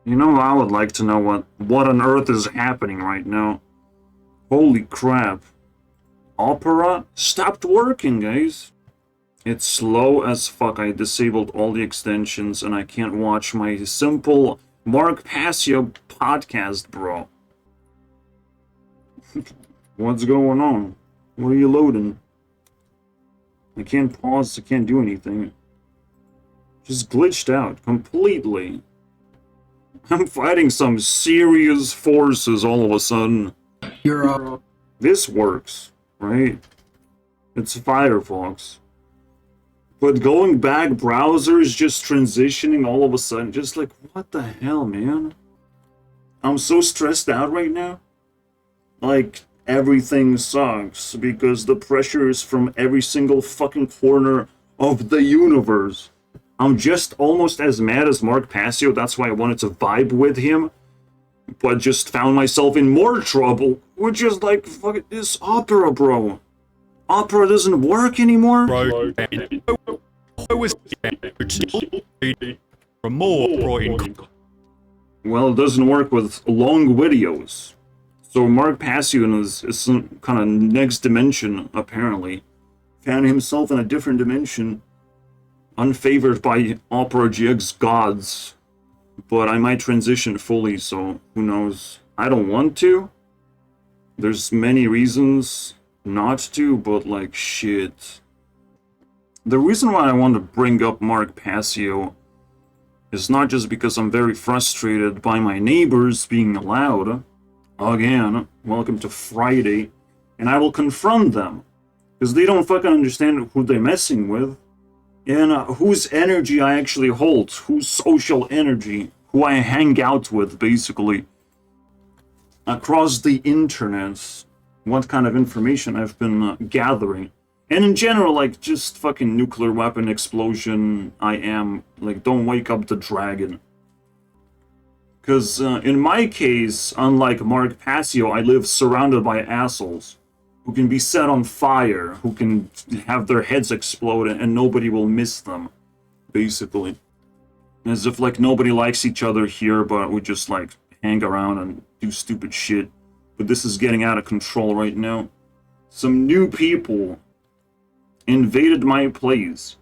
You know, I would like to know what on earth is happening right now. Holy crap. Opera stopped working, guys. It's slow as fuck. I disabled all the extensions and I can't watch my simple Mark Passio podcast, bro. What's going on? What are you loading? I can't pause, I can't do anything. Just glitched out completely. I'm fighting some serious forces all of a sudden. You're up. This works, right? It's Firefox. But going back, browsers just transitioning all of a sudden, just like, what the hell, man? I'm so stressed out right now. Like, everything sucks because the pressure is from every single fucking corner of the universe. I'm just almost as mad as Mark Passio, that's why I wanted to vibe with him, but just found myself in more trouble, which is like, fuck this Opera, bro. Opera doesn't work anymore? Bro, I was from more brought in. Well, it doesn't work with long videos. So Mark Passio is some kind of next dimension, apparently. Found himself in a different dimension, unfavored by Opera GX gods. But I might transition fully, so who knows. I don't want to. There's many reasons not to, but like, shit. The reason why I want to bring up Mark Passio is not just because I'm very frustrated by my neighbors being loud. Again, welcome to Friday, and I will confront them, because they don't fucking understand who they're messing with, and whose energy I actually hold, whose social energy, who I hang out with, basically, across the internet, what kind of information I've been gathering. And in general, like, just fucking nuclear weapon explosion, I am, like, don't wake up the dragon. Because in my case, unlike Mark Passio, I live surrounded by assholes who can be set on fire, who can have their heads explode and nobody will miss them, basically. As if, like, nobody likes each other here, but we just, like, hang around and do stupid shit. But this is getting out of control right now. Some new people invaded my place,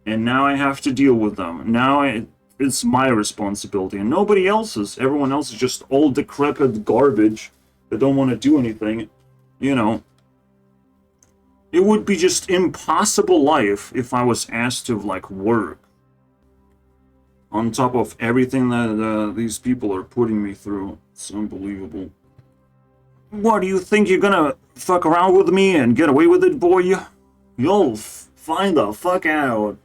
and now I have to deal with them. Now it's my responsibility, and nobody else's. Everyone else is just old, decrepit garbage that don't want to do anything. You know, it would be just impossible life if I was asked to, like, work. On top of everything that these people are putting me through. It's unbelievable. What, do you think you're gonna fuck around with me and get away with it, boy? You'll find the fuck out.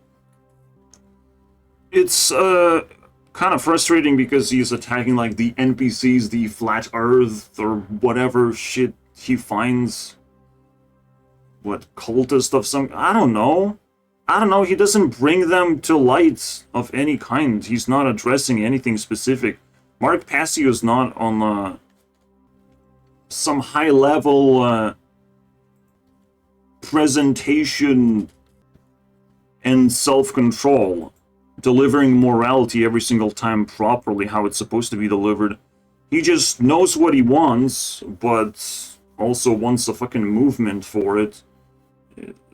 It's kind of frustrating because he's attacking, like, the NPCs, the flat earth, or whatever shit he finds. What, cultist of some... I don't know, he doesn't bring them to light of any kind. He's not addressing anything specific. Mark Passio is not on some high-level presentation and self-control, delivering morality every single time properly how it's supposed to be delivered. He just knows what he wants, but also wants a fucking movement for it.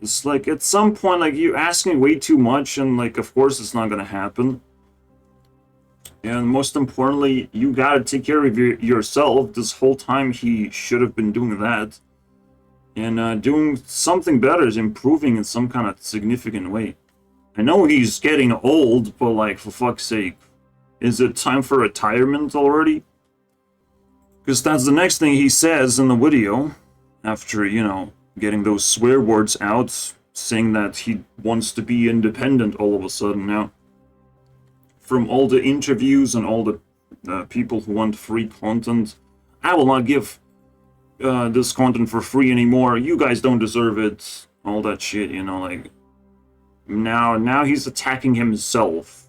It's like, at some point, like, you asking way too much, and, like, of course it's not gonna happen. And most importantly, you gotta take care of yourself. This whole time he should have been doing that. And doing something better, is improving in some kind of significant way. I know he's getting old, but, like, for fuck's sake. Is it time for retirement already? Because that's the next thing he says in the video. After, you know, getting those swear words out, saying that he wants to be independent all of a sudden now. From all the interviews and all the people who want free content, I will not give this content for free anymore. You guys don't deserve it. All that shit, you know, like... Now he's attacking himself.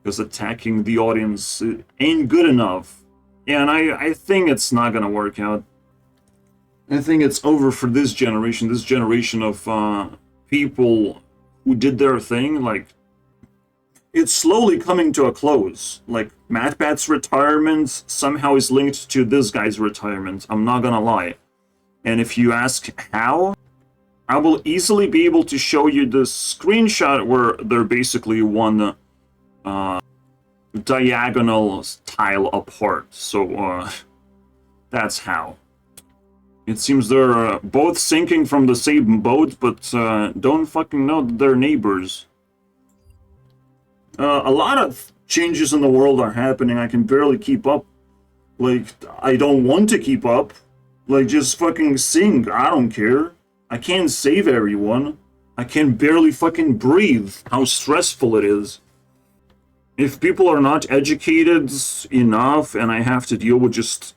Because attacking the audience ain't good enough. Yeah, and I think it's not gonna work out. I think it's over for this generation of people who did their thing, like, it's slowly coming to a close. Like, MatPat's retirement somehow is linked to this guy's retirement. I'm not gonna lie. And if you ask how, I will easily be able to show you the screenshot where they're basically one diagonal tile apart. So, that's how. It seems they're both sinking from the same boat, but don't fucking know that they're neighbors. A lot of changes in the world are happening. I can barely keep up. Like, I don't want to keep up. Like, just fucking sing. I don't care. I can't save everyone. I can barely fucking breathe. How stressful it is. If people are not educated enough and I have to deal with just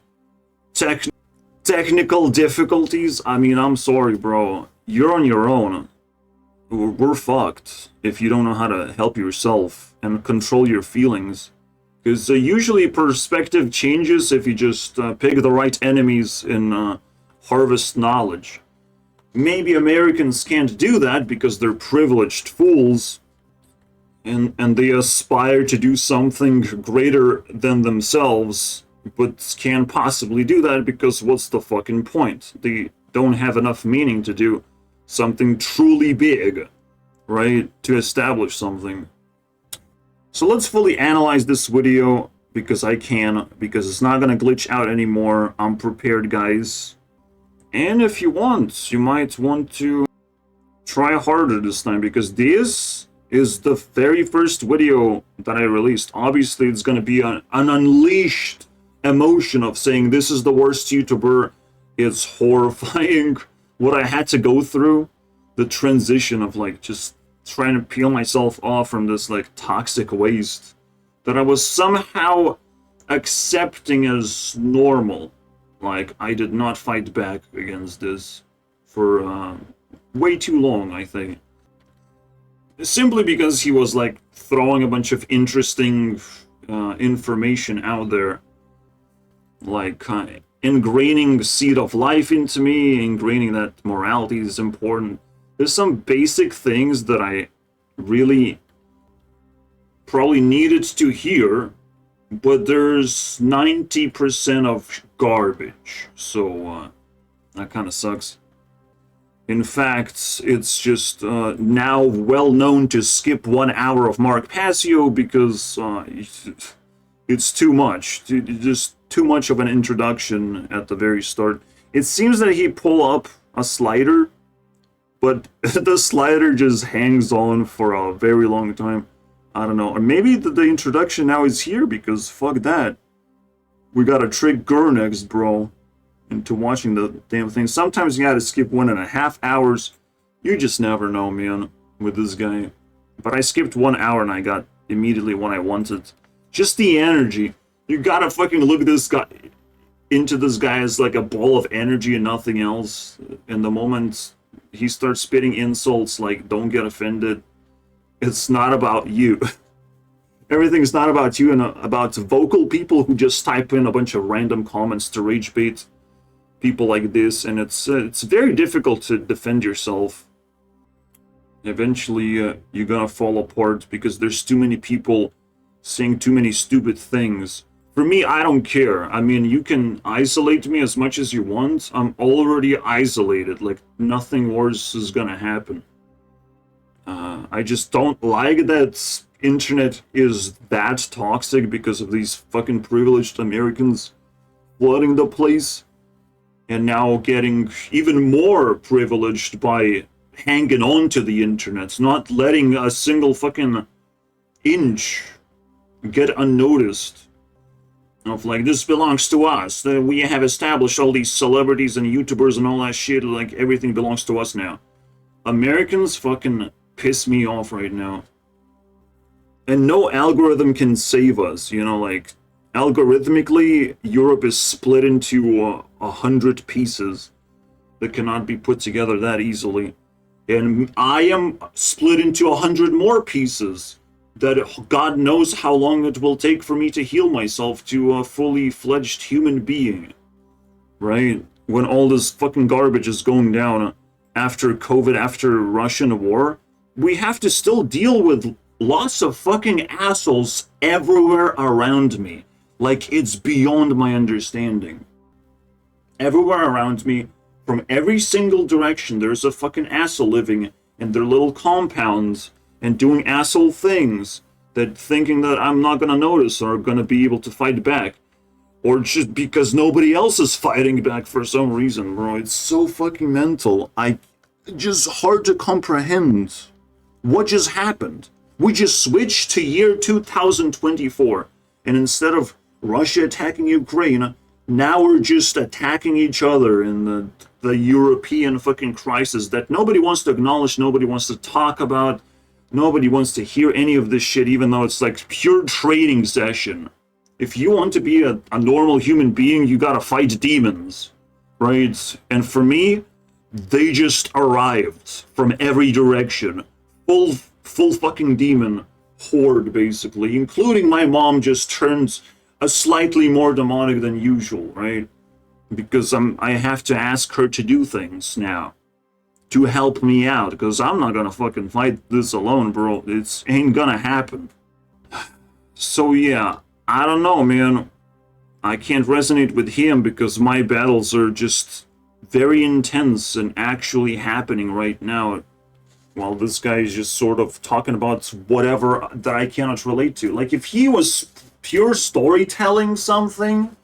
technical difficulties, I mean, I'm sorry, bro. You're on your own. We're fucked if you don't know how to help yourself and control your feelings. Because usually perspective changes if you just pick the right enemies and harvest knowledge. Maybe Americans can't do that because they're privileged fools and they aspire to do something greater than themselves, but can't possibly do that because what's the fucking point? They don't have enough meaning to do something truly big, right? To establish something. So let's fully analyze this video because I can, because it's not gonna glitch out anymore. I'm prepared, guys. And if you want, you might want to try harder this time, because this is the very first video that I released. Obviously, it's gonna be an unleashed emotion of saying this is the worst YouTuber. It's horrifying what I had to go through. The transition of like just trying to peel myself off from this like toxic waste that I was somehow accepting as normal. Like, I did not fight back against this for way too long, I think. Simply because he was like throwing a bunch of interesting information out there. Like, ingraining the seed of life into me, ingraining that morality is important. There's some basic things that I really probably needed to hear, but there's 90% of garbage, so that kind of sucks. In fact, it's just now well known to skip 1 hour of Mark Passio because it's too much. Just too much of an introduction at the very start. It seems that he pulled up a slider, but the slider just hangs on for a very long time. I don't know. Or maybe the introduction now is here because fuck that. We gotta trick Gurunext, bro, into watching the damn thing. Sometimes you gotta skip 1.5 hours. You just never know, man, with this guy. But I skipped 1 hour and I got immediately what I wanted. Just the energy. You gotta fucking look at this guy, into this guy as like a ball of energy and nothing else. And the moment he starts spitting insults like, don't get offended, it's not about you. Everything's not about you and about vocal people who just type in a bunch of random comments to rage bait people like this, and it's very difficult to defend yourself. Eventually, you're gonna fall apart because there's too many people saying too many stupid things. For me, I don't care. I mean, you can isolate me as much as you want. I'm already isolated. Like, nothing worse is gonna happen. I just don't like that internet is that toxic because of these fucking privileged Americans flooding the place. And now getting even more privileged by hanging on to the internet, not letting a single fucking inch get unnoticed. Of like, this belongs to us. We have established all these celebrities and YouTubers and all that shit. Like, everything belongs to us now. Americans fucking piss me off right now. And no algorithm can save us, you know, like, algorithmically, Europe is split into 100 pieces that cannot be put together that easily. And I am split into 100 more pieces that God knows how long it will take for me to heal myself to a fully fledged human being. Right? When all this fucking garbage is going down after COVID, after Russian war, we have to still deal with lots of fucking assholes everywhere around me. Like, it's beyond my understanding. Everywhere around me, from every single direction, there's a fucking asshole living in their little compounds and doing asshole things, that thinking that I'm not gonna notice or gonna be able to fight back. Or just because nobody else is fighting back for some reason, bro. It's so fucking mental. Just hard to comprehend. What just happened? We just switched to year 2024, and instead of Russia attacking Ukraine, now we're just attacking each other in the European fucking crisis that nobody wants to acknowledge, nobody wants to talk about, nobody wants to hear any of this shit, even though it's like pure training session. If you want to be a normal human being, you gotta fight demons, right? And for me, they just arrived from every direction. Full fucking demon horde, basically. Including my mom just turns a slightly more demonic than usual, right? Because I have to ask her to do things now. To help me out, because I'm not gonna fucking fight this alone, bro. It ain't gonna happen. So yeah. I don't know, man. I can't resonate with him because my battles are just very intense and actually happening right now, while this guy is just sort of talking about whatever that I cannot relate to. Like, if he was pure storytelling something,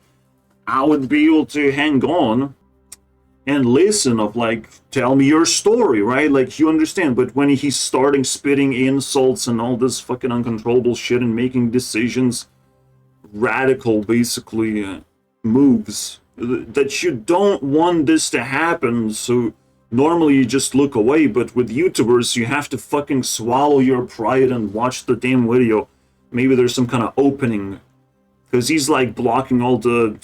I would be able to hang on and listen of, like, tell me your story, right? Like, you understand. But when he's starting spitting insults and all this fucking uncontrollable shit and making decisions, radical basically moves that you don't want this to happen, so normally you just look away, but with YouTubers you have to fucking swallow your pride and watch the damn video. Maybe there's some kind of opening, because he's like blocking all the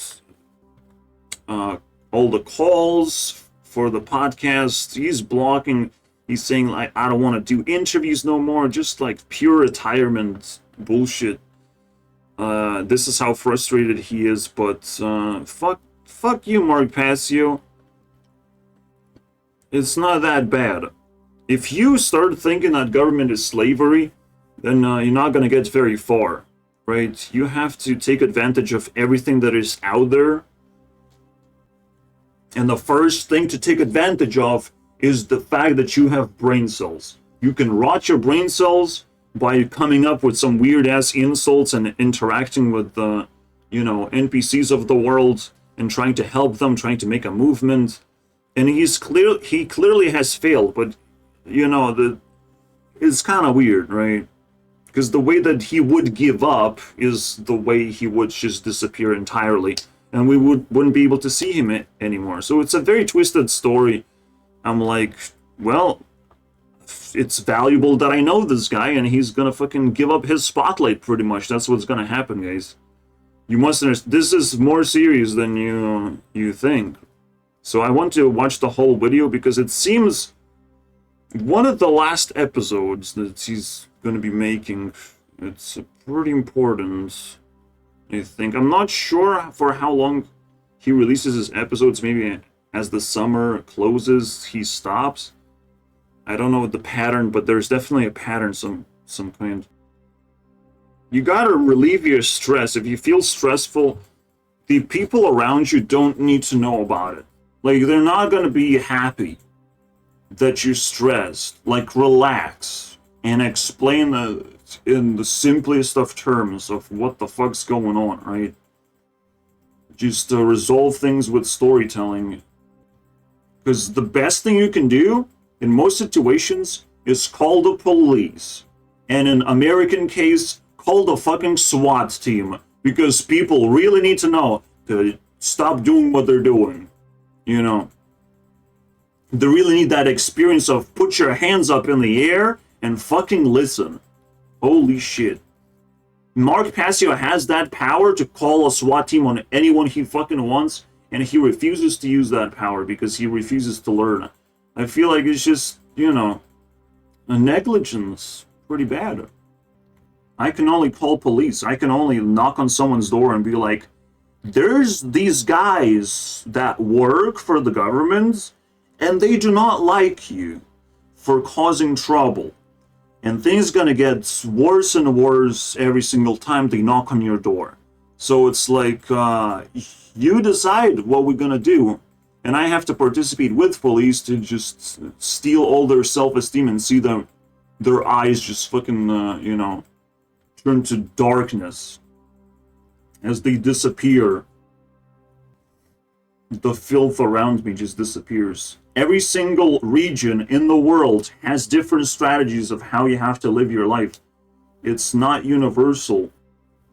calls for the podcast. He's blocking, he's saying like, I don't want to do interviews no more, just like pure retirement bullshit. This is how frustrated he is, but fuck you, Mark Passio. It's not that bad. If you start thinking that government is slavery, then you're not gonna get very far, right? You have to take advantage of everything that is out there. And the first thing to take advantage of is the fact that you have brain cells. You can rot your brain cells by coming up with some weird-ass insults and interacting with the, NPCs of the world and trying to help them, trying to make a movement. And he clearly has failed, but, it's kind of weird, right? Because the way that he would give up is the way he would just disappear entirely, and we wouldn't be able to see him anymore. So it's a very twisted story. I'm like, well, it's valuable that I know this guy, and he's gonna fucking give up his spotlight pretty much. That's what's gonna happen, guys. You must understand, this is more serious than you think. So I want to watch the whole video because it seems one of the last episodes that he's gonna be making, it's pretty important, I think. I'm not sure for how long he releases his episodes. Maybe as the summer closes, he stops. I don't know the pattern, but there's definitely a pattern, some kind. You gotta relieve your stress. If you feel stressful, the people around you don't need to know about it. Like, they're not gonna be happy that you're stressed. Like, relax and explain in the simplest of terms of what the fuck's going on, right? Just resolve things with storytelling. Because the best thing you can do in most situations is call the police. And in American case, call the fucking SWAT team. Because people really need to know to stop doing what they're doing. They really need that experience of put your hands up in the air and fucking listen. Holy shit. Mark Passio has that power to call a SWAT team on anyone he fucking wants, and he refuses to use that power because he refuses to learn. I feel like it's just, a negligence. Pretty bad. I can only call police. I can only knock on someone's door and be like, there's these guys that work for the government, and they do not like you for causing trouble. And things gonna get worse and worse every single time they knock on your door. So it's like, you decide what we're gonna do, and I have to participate with police to just steal all their self-esteem and see them, their eyes just fucking, you know, turn to darkness. As they disappear, the filth around me just disappears. Every single region in the world has different strategies of how you have to live your life. It's not universal,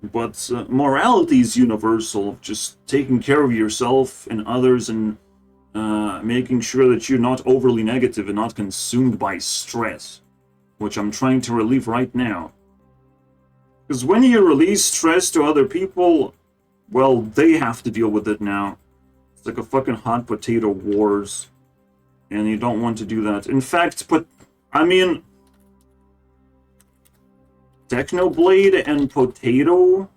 but morality is universal. Just taking care of yourself and others, and making sure that you're not overly negative and not consumed by stress, which I'm trying to relieve right now. Because when you release stress to other people, well, they have to deal with it now. It's like a fucking hot potato wars. And you don't want to do that. In fact, I mean, Technoblade and Potato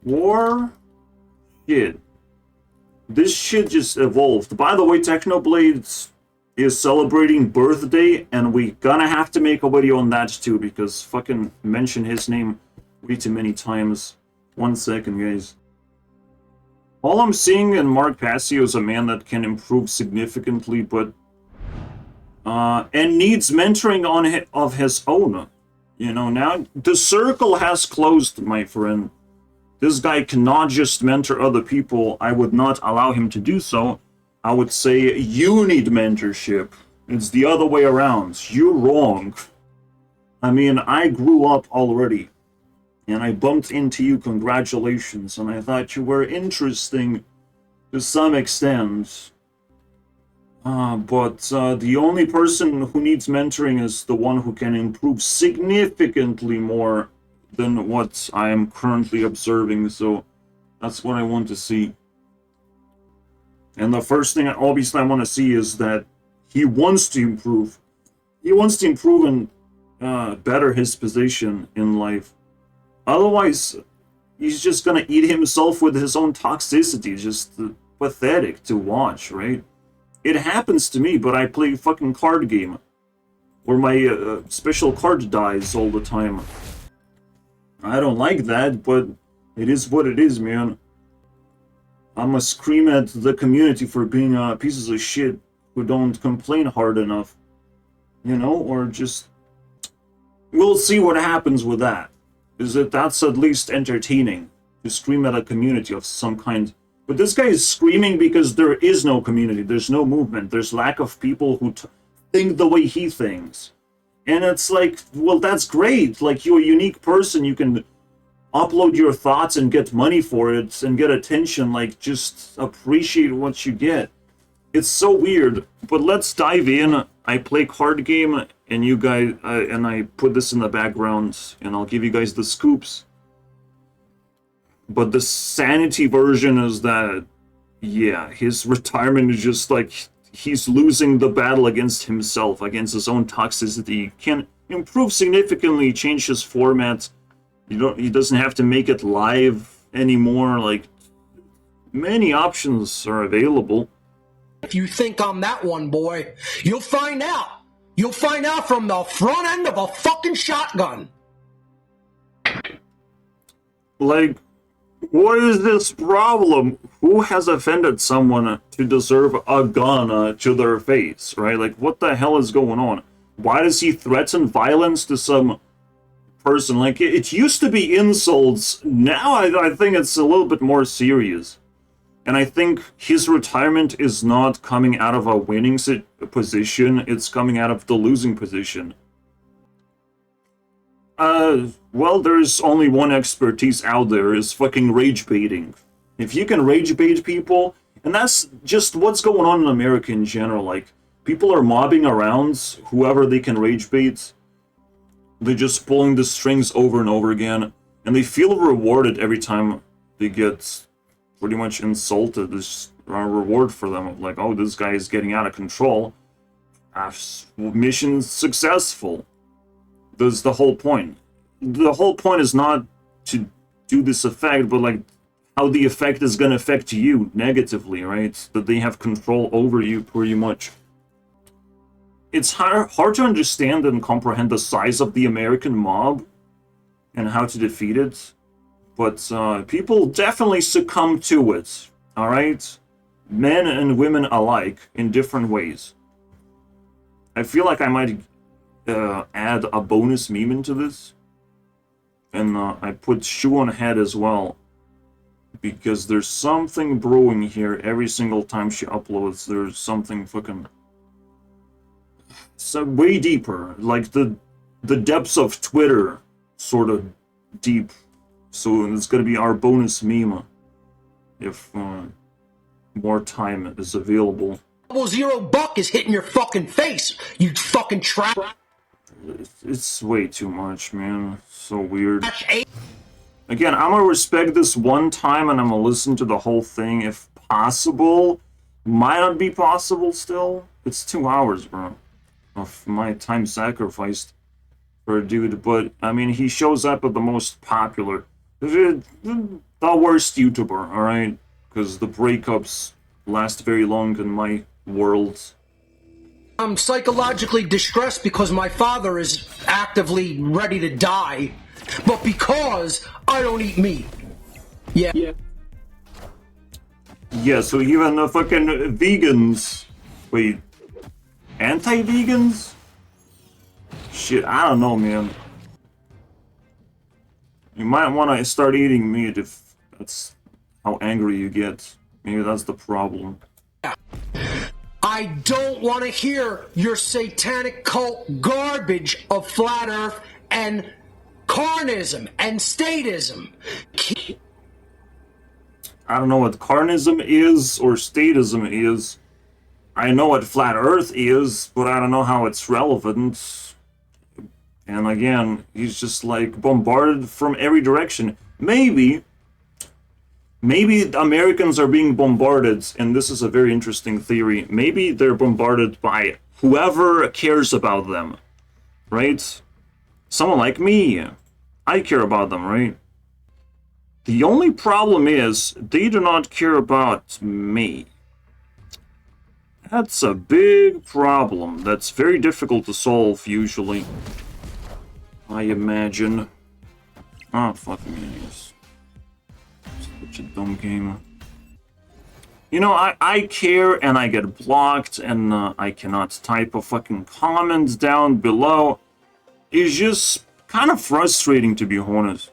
War? Shit. This shit just evolved. By the way, Technoblade is celebrating birthday, and we gonna have to make a video on that too, because fucking mention his name way too many times. 1 second, guys. All I'm seeing in Mark Passio is a man that can improve significantly, but and needs mentoring of his own. You know, now the circle has closed, my friend. This guy cannot just mentor other people. I would not allow him to do so. I would say you need mentorship. It's the other way around. You're wrong. I mean, I grew up already. And I bumped into you, congratulations, and I thought you were interesting to some extent. But the only person who needs mentoring is the one who can improve significantly more than what I am currently observing, so that's what I want to see. And the first thing, obviously, I want to see is that he wants to improve. He wants to improve and better his position in life. Otherwise, he's just gonna eat himself with his own toxicity. Just pathetic to watch, right? It happens to me, but I play a fucking card game where my special card dies all the time. I don't like that, but it is what it is, man. I'ma scream at the community for being pieces of shit who don't complain hard enough. You know, or just... We'll see what happens with that. Is that that's at least entertaining to scream at a community of some kind. But this guy is screaming because there is no community, there's no movement, there's lack of people who think the way he thinks. And it's like, well, that's great. Like, you're a unique person, you can upload your thoughts and get money for it and get attention. Like, just appreciate what you get. It's so weird. But let's dive in. I play card game, and you guys, and I put this in the background, and I'll give you guys the scoops. But the sanity version is that, yeah, his retirement is just like, he's losing the battle against himself, against his own toxicity. He can improve significantly, change his format. He doesn't have to make it live anymore. Like, many options are available. If you think I'm that one, boy, you'll find out. You'll find out from the front end of a fucking shotgun. Like, what is this problem? Who has offended someone to deserve a gun to their face, right? Like, what the hell is going on? Why does he threaten violence to some person? Like, it used to be insults. Now I think it's a little bit more serious. And I think his retirement is not coming out of a winning position, it's coming out of the losing position. Well, there's only one expertise out there, is fucking rage baiting. If you can rage bait people, and that's just what's going on in America in general, like, people are mobbing around whoever they can rage bait. They're just pulling the strings over and over again, and they feel rewarded every time they get pretty much insulted. There's a reward for them, like, oh, this guy is getting out of control. Mission successful. That's the whole point. The whole point is not to do this effect, but like how the effect is going to affect you negatively, right? That they have control over you pretty much. it's hard to understand and comprehend the size of the American mob and how to defeat it, but people definitely succumb to it, alright? Men and women alike, in different ways. I feel like I might add a bonus meme into this, and I put Shoe0nHead as well, because there's something brewing here every single time she uploads. There's something fucking... So way deeper, like the depths of Twitter, sort of deep. So it's gonna be our bonus meme if more time is available. 0 buck is hitting your fucking face, you fucking trap. It's way too much, man. So weird. Again, I'm gonna respect this one time and I'm gonna listen to the whole thing if possible. Might not be possible still. It's 2 hours, bro, of my time sacrificed for a dude. But I mean, he shows up at the most popular, the worst YouTuber, alright? Because the breakups last very long in my world. I'm psychologically distressed because my father is actively ready to die, but because I don't eat meat. Yeah. Yeah, so even the fucking vegans... Wait, anti-vegans? Shit, I don't know, man. You might want to start eating meat if that's how angry you get. Maybe that's the problem. I don't want to hear your satanic cult garbage of flat earth and carnism and statism. I don't know what carnism is or statism is. I know what flat earth is, but I don't know how it's relevant. And again, he's just like bombarded from every direction. Maybe Americans are being bombarded, and this is a very interesting theory. Maybe they're bombarded by whoever cares about them, right? Someone like me. I care about them, right? The only problem is they do not care about me. That's a big problem. That's very difficult to solve, usually. I imagine. Oh, fucking idiots. Such a dumb game. You know, I care and I get blocked and I cannot type a fucking comment down below. It's just kind of frustrating, to be honest.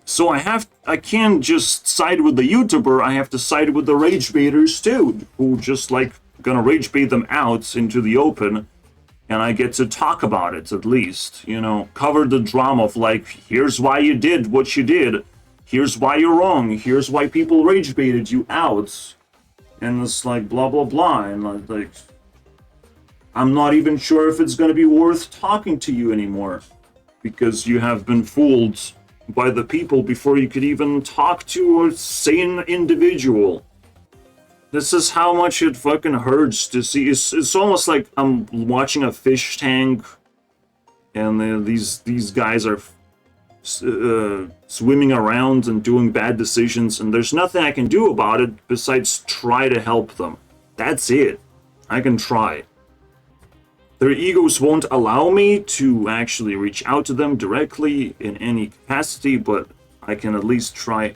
So I can't just side with the YouTuber, I have to side with the rage baiters too, who just like gonna rage bait them out into the open, and I get to talk about it at least, you know, cover the drama of like, here's why you did what you did, here's why you're wrong, here's why people rage baited you out, and it's like blah blah blah, and like, I'm not even sure if it's gonna be worth talking to you anymore, because you have been fooled by the people before you could even talk to a sane individual. This is how much it fucking hurts to see. It's almost like I'm watching a fish tank, and these guys are swimming around and doing bad decisions, and there's nothing I can do about it besides try to help them. That's it. I can try. Their egos won't allow me to actually reach out to them directly in any capacity, but I can at least try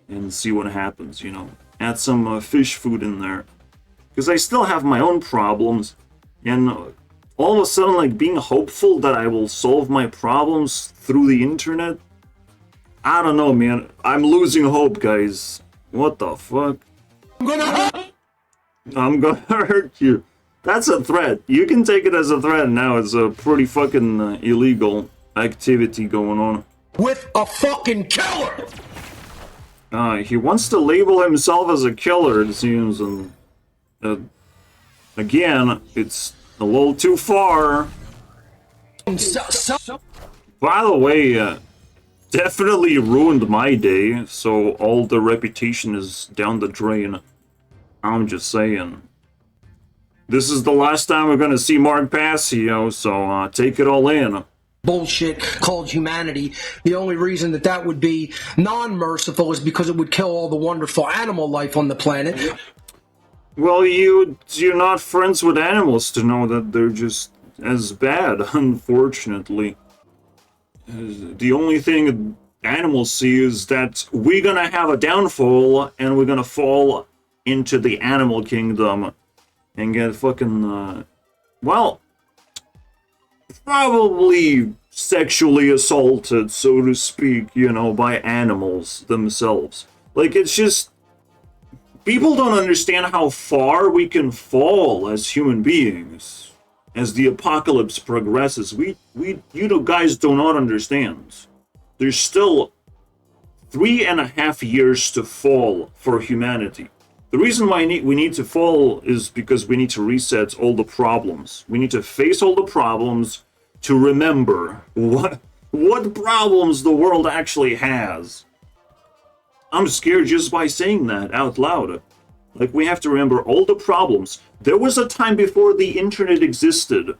and see what happens, you know. Add some fish food in there. Because I still have my own problems, and all of a sudden, like, being hopeful that I will solve my problems through the internet? I don't know, man. I'm losing hope, guys. What the fuck? I'm gonna hurt you. That's a threat. You can take it as a threat now. It's a pretty fucking illegal activity going on. With a fucking killer! He wants to label himself as a killer, it seems, and again, it's a little too far. By the way, definitely ruined my day, so all the reputation is down the drain. I'm just saying. This is the last time we're gonna see Mark Passio, so take it all in. Bullshit called humanity. The only reason that would be non-merciful is because it would kill all the wonderful animal life on the planet. Well, you're not friends with animals to know that they're just as bad, unfortunately. The only thing animals see is that we're gonna have a downfall and we're gonna fall into the animal kingdom and get fucking, well, probably sexually assaulted, so to speak, you know, by animals themselves. Like, it's just, people don't understand how far we can fall as human beings as the apocalypse progresses. You know, guys do not understand. There's still 3.5 years to fall for humanity. The reason why we need to fall is because we need to reset all the problems. We need to face all the problems to remember what problems the world actually has. I'm scared just by saying that out loud. Like, we have to remember all the problems. There was a time before the internet existed.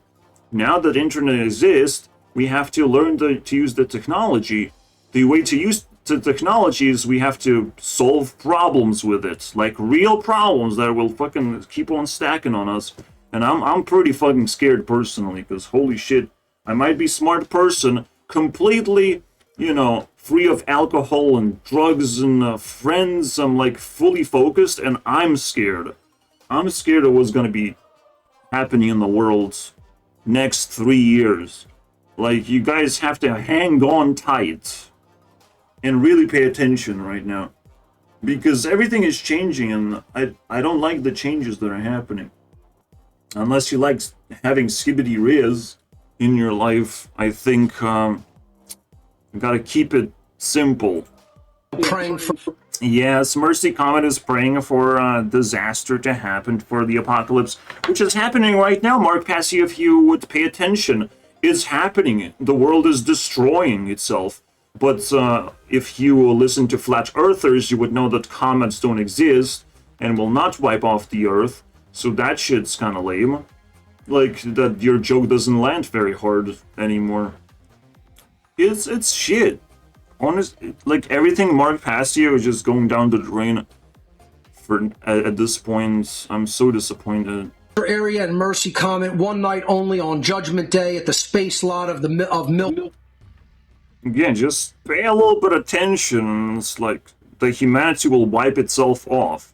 Now that internet exists, we have to learn to use the technology. The way to use the technology is we have to solve problems with it. Like, real problems that will fucking keep on stacking on us. And I'm pretty fucking scared personally, because holy shit, I might be a smart person, completely, you know, free of alcohol and drugs and friends. I'm like fully focused, and I'm scared. I'm scared of what's gonna be happening in the world next 3 years. Like, you guys have to hang on tight and really pay attention right now, because everything is changing, and I don't like the changes that are happening. Unless you like having Skibidi Riz in your life, I think you gotta keep it simple. Praying for. Yes, Mercy Comet is praying for a disaster to happen for the apocalypse, which is happening right now. Mark Passio, if you would pay attention, it's happening. The world is destroying itself. But if you listen to flat earthers, you would know that comets don't exist and will not wipe off the earth. So that shit's kind of lame. Like, that your joke doesn't land very hard anymore. It's shit. Honest, like, everything Mark Passio is just going down the drain. At this point, I'm so disappointed. Area and Mercy Comet, one night only on Judgment Day at the space lot of Milk. Again, just pay a little bit of attention. It's like the humanity will wipe itself off.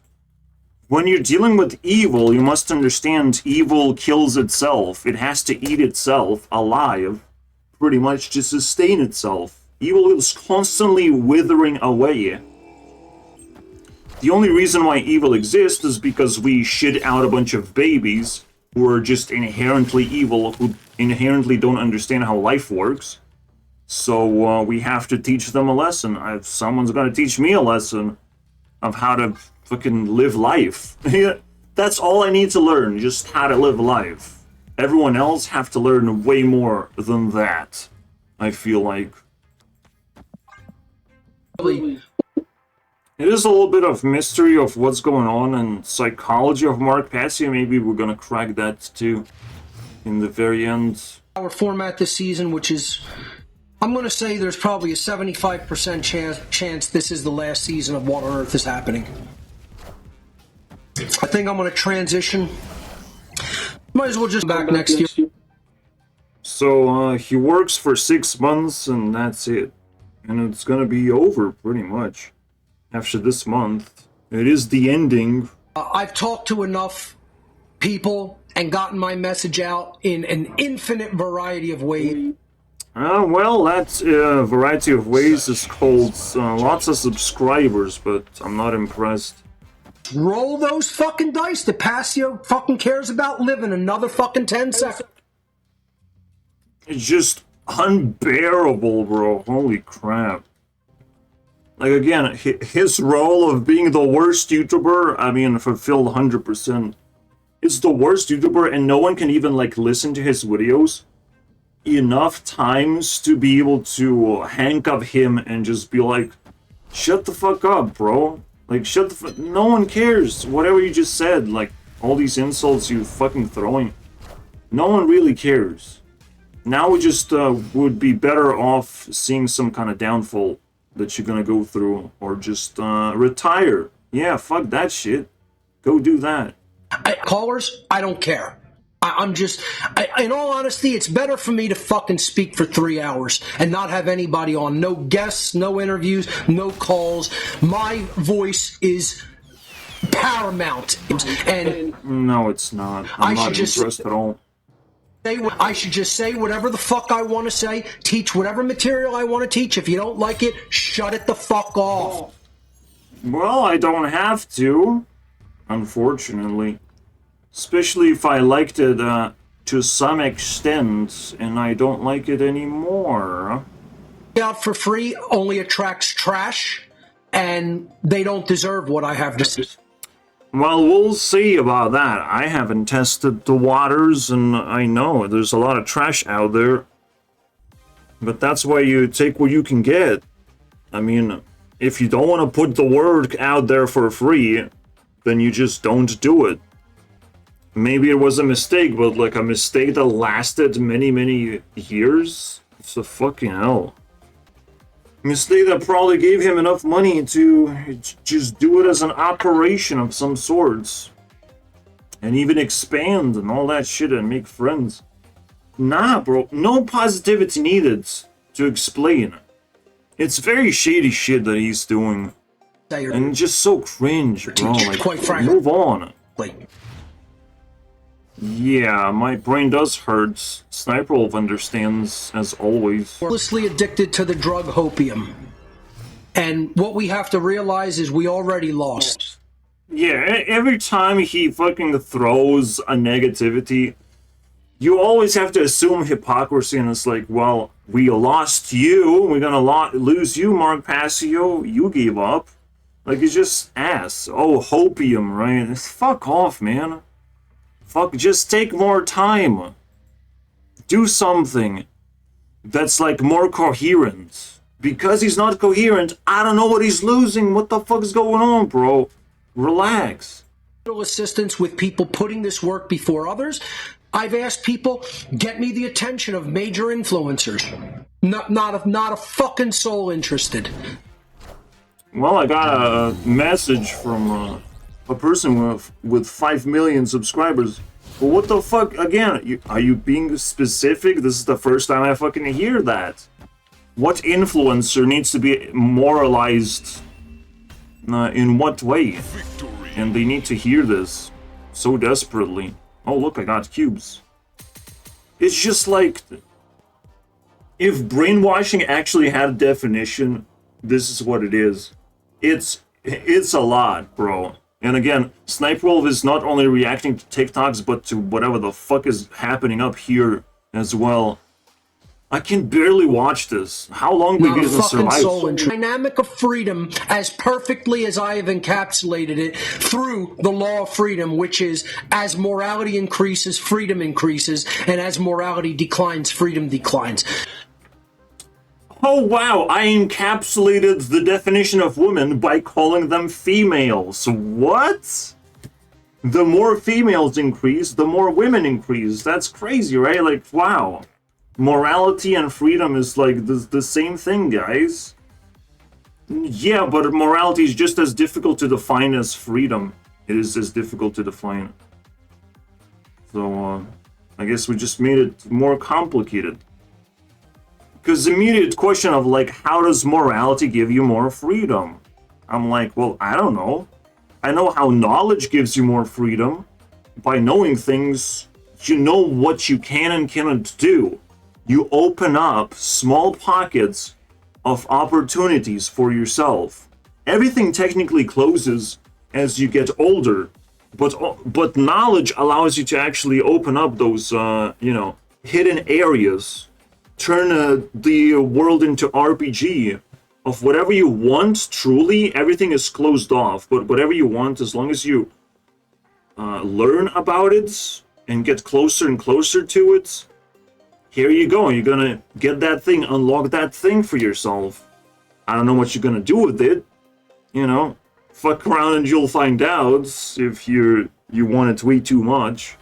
When you're dealing with evil, you must understand evil kills itself. It has to eat itself alive, pretty much, to sustain itself. Evil is constantly withering away. The only reason why evil exists is because we shit out a bunch of babies who are just inherently evil, who inherently don't understand how life works. So we have to teach them a lesson. Someone's gonna teach me a lesson of how to fucking live life. That's all I need to learn, just how to live life. Everyone else have to learn way more than that, I feel like. It is a little bit of mystery of what's going on and psychology of Mark Passio. Maybe we're gonna crack that too in the very end. Our format this season, which is, I'm going to say there's probably a 75% chance this is the last season of What on Earth is Happening. I think I'm going to transition. Might as well just back next year. So he works for 6 months and that's it. And it's gonna be over pretty much after this month. It is the ending. I've talked to enough people and gotten my message out in an infinite variety of ways. Well, that variety of ways is called lots of subscribers, but I'm not impressed. Roll those fucking dice. The Passio fucking cares about living another fucking 10 seconds. It's just unbearable, bro. Holy crap. Like, again, his role of being the worst YouTuber, I mean, fulfilled 100%. It's the worst YouTuber, and no one can even, like, listen to his videos enough times to be able to handcuff him and just be like, shut the fuck up, bro. Like, shut the fuck... No one cares. Whatever you just said, like, all these insults you fucking throwing. No one really cares. Now we just would be better off seeing some kind of downfall that you're gonna go through, or just retire. Yeah, fuck that shit. Go do that. Callers, I don't care. I'm just, in all honesty, it's better for me to fucking speak for 3 hours and not have anybody on. No guests, no interviews, no calls. My voice is paramount. And no, it's not. I'm not impressed at all. I should just say whatever the fuck I want to say, teach whatever material I want to teach. If you don't like it, shut it the fuck off. Well, I don't have to, unfortunately. Especially if I liked it to some extent, and I don't like it anymore. Out for free only attracts trash, and they don't deserve what I have to say. Well, we'll see about that. I haven't tested the waters, and I know there's a lot of trash out there. But that's why you take what you can get. I mean, if you don't want to put the word out there for free, then you just don't do it. Maybe it was a mistake, but like a mistake that lasted many, many years? It's a fucking hell. Mistake that probably gave him enough money to just do it as an operation of some sorts. And even expand and all that shit and make friends. Nah, bro. No positivity needed to explain. It's very shady shit that he's doing. And just so cringe, bro. Like, quite frankly, move on. Yeah, my brain does hurt. Sniper Wolf understands, as always. Hopelessly addicted to the drug hopium. And what we have to realize is we already lost. Yeah, every time he fucking throws a negativity, you always have to assume hypocrisy, and it's like, well, we lost you, we're gonna lose you, Mark Passio, you gave up. Like, it's just ass. Oh, hopium, right? Fuck off, man. Fuck, just take more time. Do something that's like more coherent. Because he's not coherent, I don't know what he's losing. What the fuck is going on, bro? Relax. Assistance with people putting this work before others. I've asked people, get me the attention of major influencers. Not a fucking soul interested. Well, I got a message from a person with 5 million subscribers. But what the fuck? Again, are you being specific? This is the first time I fucking hear that. What influencer needs to be moralized? In what way? And they need to hear this so desperately. Oh, look, I got cubes. It's just like, if brainwashing actually had a definition, this is what it is. It's a lot, bro. And again, Sniper Wolf is not only reacting to TikToks, but to whatever the fuck is happening up here as well. I can barely watch this. How long we gonna survive? Dynamic of freedom as perfectly as I have encapsulated it through the law of freedom, which is as morality increases, freedom increases, and as morality declines, freedom declines. Oh wow, I encapsulated the definition of women by calling them females. What? The more females increase, the more women increase. That's crazy, right? Like, wow. Morality and freedom is like the same thing, guys. Yeah, but morality is just as difficult to define as freedom. It is as difficult to define. So, I guess we just made it more complicated. Because the immediate question of, like, how does morality give you more freedom? I'm like, well, I don't know. I know how knowledge gives you more freedom. By knowing things, you know what you can and cannot do. You open up small pockets of opportunities for yourself. Everything technically closes as you get older, but knowledge allows you to actually open up those, hidden areas. Turn the world into RPG of whatever you want. Truly, everything is closed off, but whatever you want, as long as you learn about it and get closer and closer to it, here you go. You're gonna get that thing, unlock that thing for yourself. I don't know what you're gonna do with it. You know, fuck around and you'll find out if you want it way too much.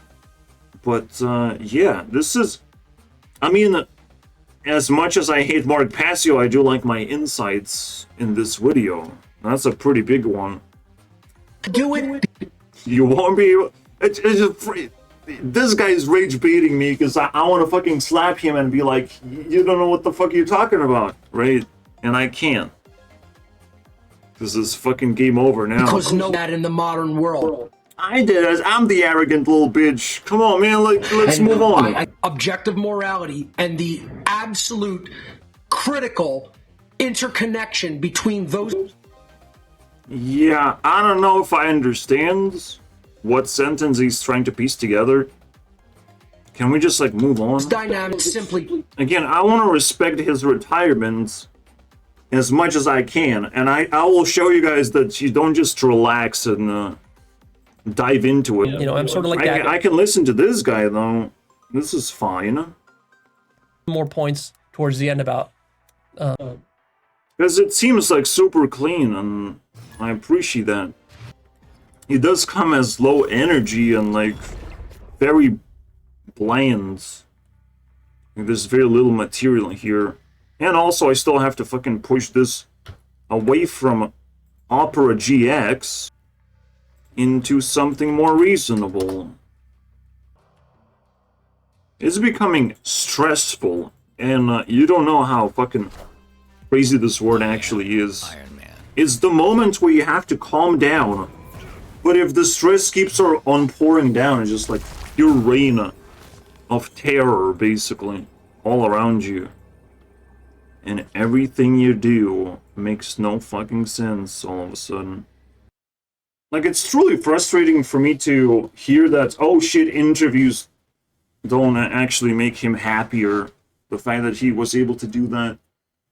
But yeah, this is, I mean, as much as I hate Mark Passio, I do like my insights in this video. That's a pretty big one. Do it. You won't be able... This guy's rage baiting me because I want to fucking slap him and be like, you don't know what the fuck you're talking about, right? And I can't. Because it's fucking game over now. Because no that in the modern world. I did it. I'm the arrogant little bitch. Come on, man. Let's move on. Objective morality and the absolute critical interconnection between those. Yeah, I don't know if I understand what sentence he's trying to piece together. Can we just, like, move on? Dynamics simply. Again, I want to respect his retirement as much as I can, and I will show you guys that you don't just relax and dive into it. You know, I'm sort of like that. I can listen to this guy, though. This is fine. More points towards the end about... Because it seems, like, super clean, and I appreciate that. He does come as low energy and, like, very bland. There's very little material here. And also, I still have to fucking push this away from Opera GX into something more reasonable. It's becoming stressful, and you don't know how fucking crazy this word actually is. It's the moment where you have to calm down. But if the stress keeps on pouring down, it's just like pure rain of terror, basically, all around you. And everything you do makes no fucking sense all of a sudden. Like, it's truly frustrating for me to hear that, oh shit, interviews don't actually make him happier. The fact that he was able to do that.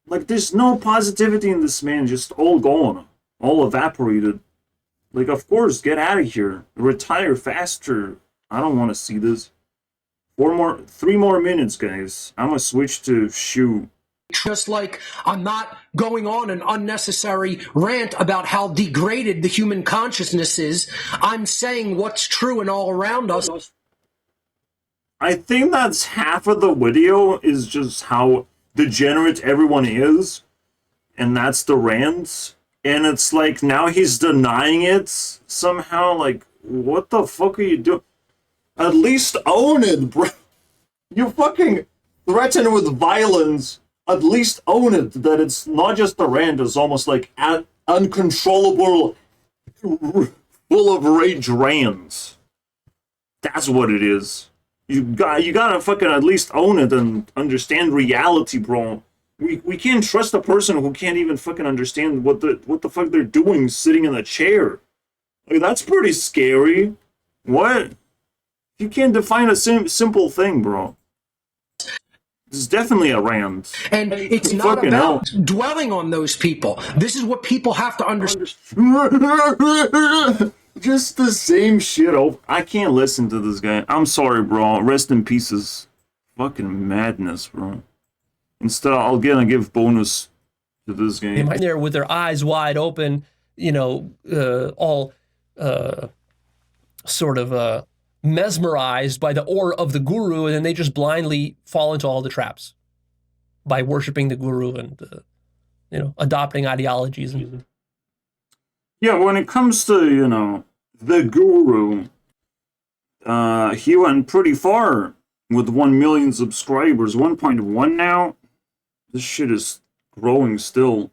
Like, there's no positivity in this man, just all gone. All evaporated. Like, of course, get out of here. Retire faster. I don't want to see this. 3 more minutes, guys. I'm gonna switch to Shoe. Just like I'm not going on an unnecessary rant about how degraded the human consciousness is, I'm saying what's true and all around us. I think that's half of the video is just how degenerate everyone is. And that's the rant. And it's like, now he's denying it somehow. Like, what the fuck are you doing? At least own it, bro. You fucking threaten with violence. At least own it, that it's not just a rant, it's almost like an uncontrollable, full of rage rants. That's what it is. You gotta fucking at least own it and understand reality, bro. We can't trust a person who can't even fucking understand what the fuck they're doing sitting in a chair. Like, that's pretty scary. What? You can't define a simple thing, bro. It's definitely a rant. And it's not Fucking about hell. dwelling on those people. This is what people have to understand. Just the same shit. Oh, I can't listen to this guy. I'm sorry, bro. Rest in pieces. Fucking madness, bro. Instead, I'll give bonus to this game. There with their eyes wide open, you know, all sort of mesmerized by the aura of the guru, and then they just blindly fall into all the traps by worshiping the guru and, you know, adopting ideologies. And Yeah, when it comes to, you know, the guru, he went pretty far with 1 million subscribers. 1.1 now. This shit is growing still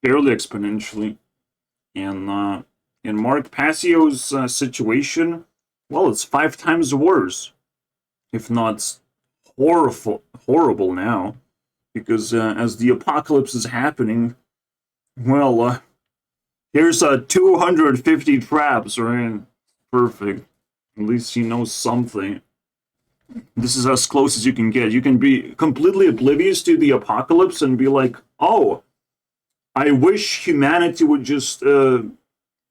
fairly exponentially. And in Mark Passio's situation, well, it's 5 times worse, if not horrible now, because as the apocalypse is happening, well, here's 250 traps, right? Perfect. At least he knows something. This is as close as you can get. You can be completely oblivious to the apocalypse and be like, oh, I wish humanity would just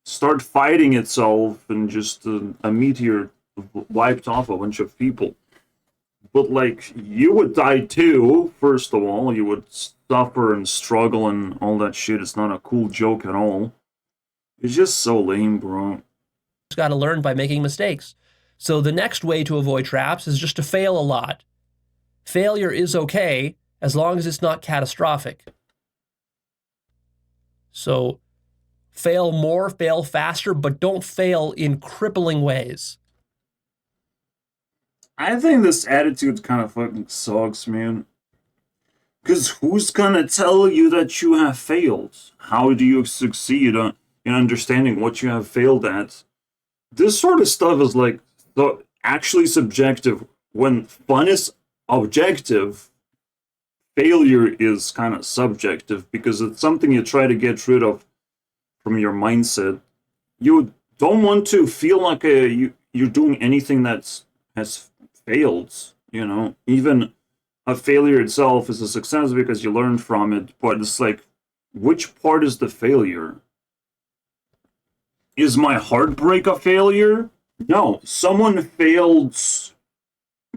start fighting itself and just a meteor wiped off a bunch of people. But, like, you would die too, first of all. You would suffer and struggle and all that shit. It's not a cool joke at all. It's just so lame, bro. just got to learn by making mistakes. So the next way to avoid traps is just to fail a lot. Failure is okay as long as it's not catastrophic. So Fail more, fail faster, but don't fail in crippling ways. I think this attitude kind of fucking sucks, man. Because who's gonna tell you that you have failed? How do you succeed in understanding what you have failed at? This sort of stuff is like actually subjective. When fun is objective, failure is kind of subjective because it's something you try to get rid of from your mindset. You don't want to feel like you're doing anything that has failed, you know? Even a failure itself is a success because you learned from it, but it's like, which part is the failure? Is my heartbreak a failure? No, someone failed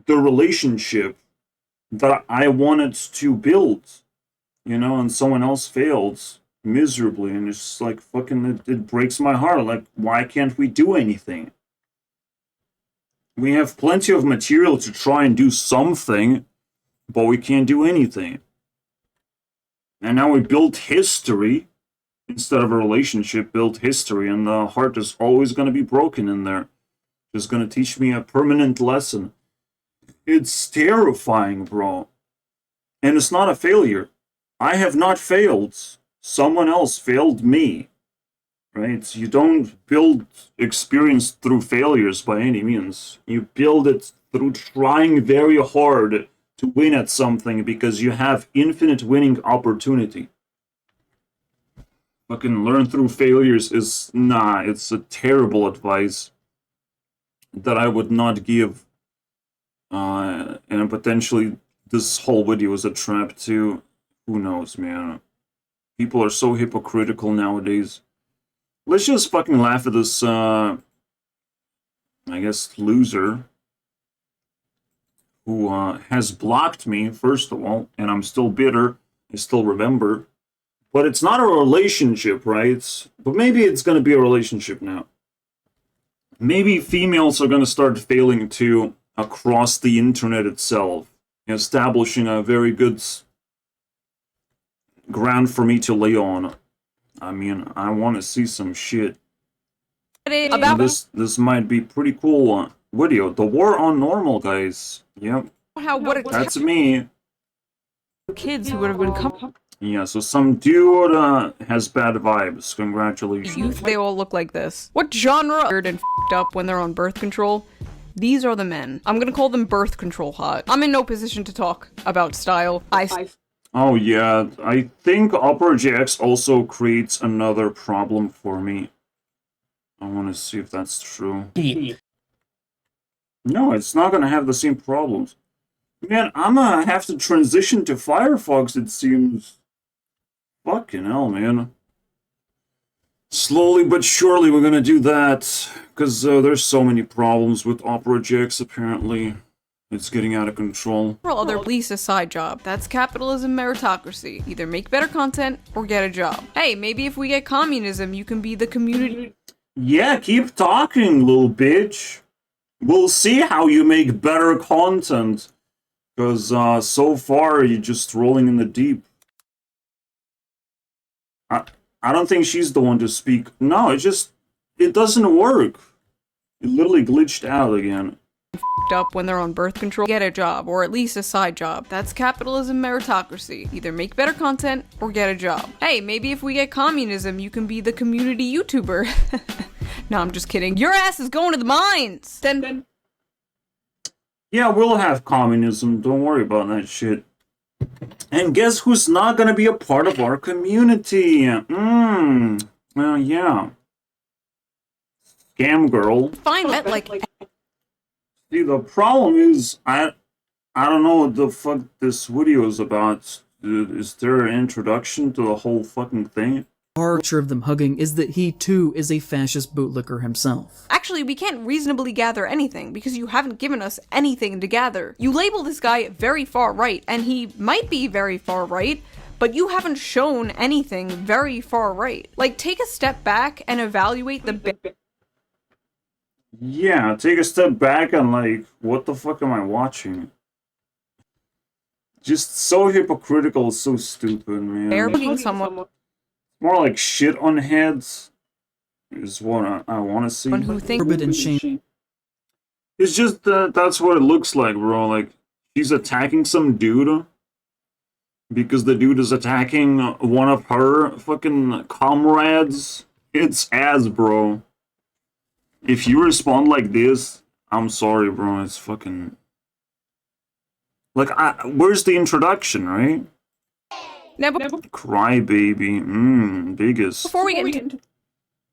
the relationship that I wanted to build, you know, and someone else failed miserably, and it's just like fucking, it breaks my heart. Like, why can't we do anything? We have plenty of material to try and do something, but we can't do anything. And now we built history instead of a relationship, built history, and the heart is always going to be broken in there. It's going to teach me a permanent lesson. It's terrifying, bro. And it's not a failure. I have not failed. Someone else failed me. Right? You don't build experience through failures by any means. You build it through trying very hard to win at something because you have infinite winning opportunity. Fucking learn through failures is, it's a terrible advice that I would not give. And potentially this whole video is a trap too. Who knows, man? People are so hypocritical nowadays. Let's just fucking laugh at this, I guess, loser who has blocked me, first of all, and I'm still bitter. I still remember. But it's not a relationship, right? But maybe it's going to be a relationship now. Maybe females are going to start failing too across the internet itself, establishing a very good ground for me to lay on. I mean, I want to see some shit. And this might be pretty cool video. The war on normal, guys. Yep. That's me. Kids who would have been Yeah, so some dude has bad vibes. Congratulations. youth, they all look like this. What genre weird and f***ed up when they're on birth control? These are the men. I'm gonna call them birth control hot. I'm in no position to talk about style. Oh yeah, I think Upper JX also creates another problem for me. I want to see if that's true. No, it's not gonna have the same problems. Man, I'm gonna have to transition to Firefox, it seems. Fucking hell, man. Slowly but surely we're gonna do that, because there's so many problems with Opera GX, apparently. It's getting out of control. Other police a side job. That's capitalism meritocracy. Either make better content or get a job. Hey, maybe if we get communism, you can be the community. Yeah, keep talking, little bitch. We'll see how you make better content. Because so far, you're just rolling in the deep. I don't think she's the one to speak. No, it doesn't work. It literally glitched out again. Up when they're on birth control, get a job, or at least a side job. That's capitalism meritocracy. Either make better content or get a job. Hey, maybe if we get communism, you can be the community YouTuber. No, I'm just kidding. Your ass is going to the mines! Then Yeah, we'll have communism. Don't worry about that shit. And guess who's not gonna be a part of our community? Well, yeah. Scam girl. fine, bet like See, the problem is, I don't know what the fuck this video is about. Is there an introduction to the whole fucking thing? Our picture of them hugging is that he too is a fascist bootlicker himself. Actually, we can't reasonably gather anything because you haven't given us anything to gather. You label this guy very far right, and he might be very far right, but you haven't shown anything very far right. Like, take a step back and evaluate the Yeah, take a step back and like, what the fuck am I watching? Just so hypocritical, so stupid, man. bare being someone. More like shit on heads is what I want to see. One who thinks Morbid and shame. It's just that's what it looks like, bro. Like, she's attacking some dude because the dude is attacking one of her fucking comrades. It's ass, bro. If you respond like this, I'm sorry, bro. It's fucking... Like, where's the introduction, right? Never. Crybaby. Biggest. Before we get into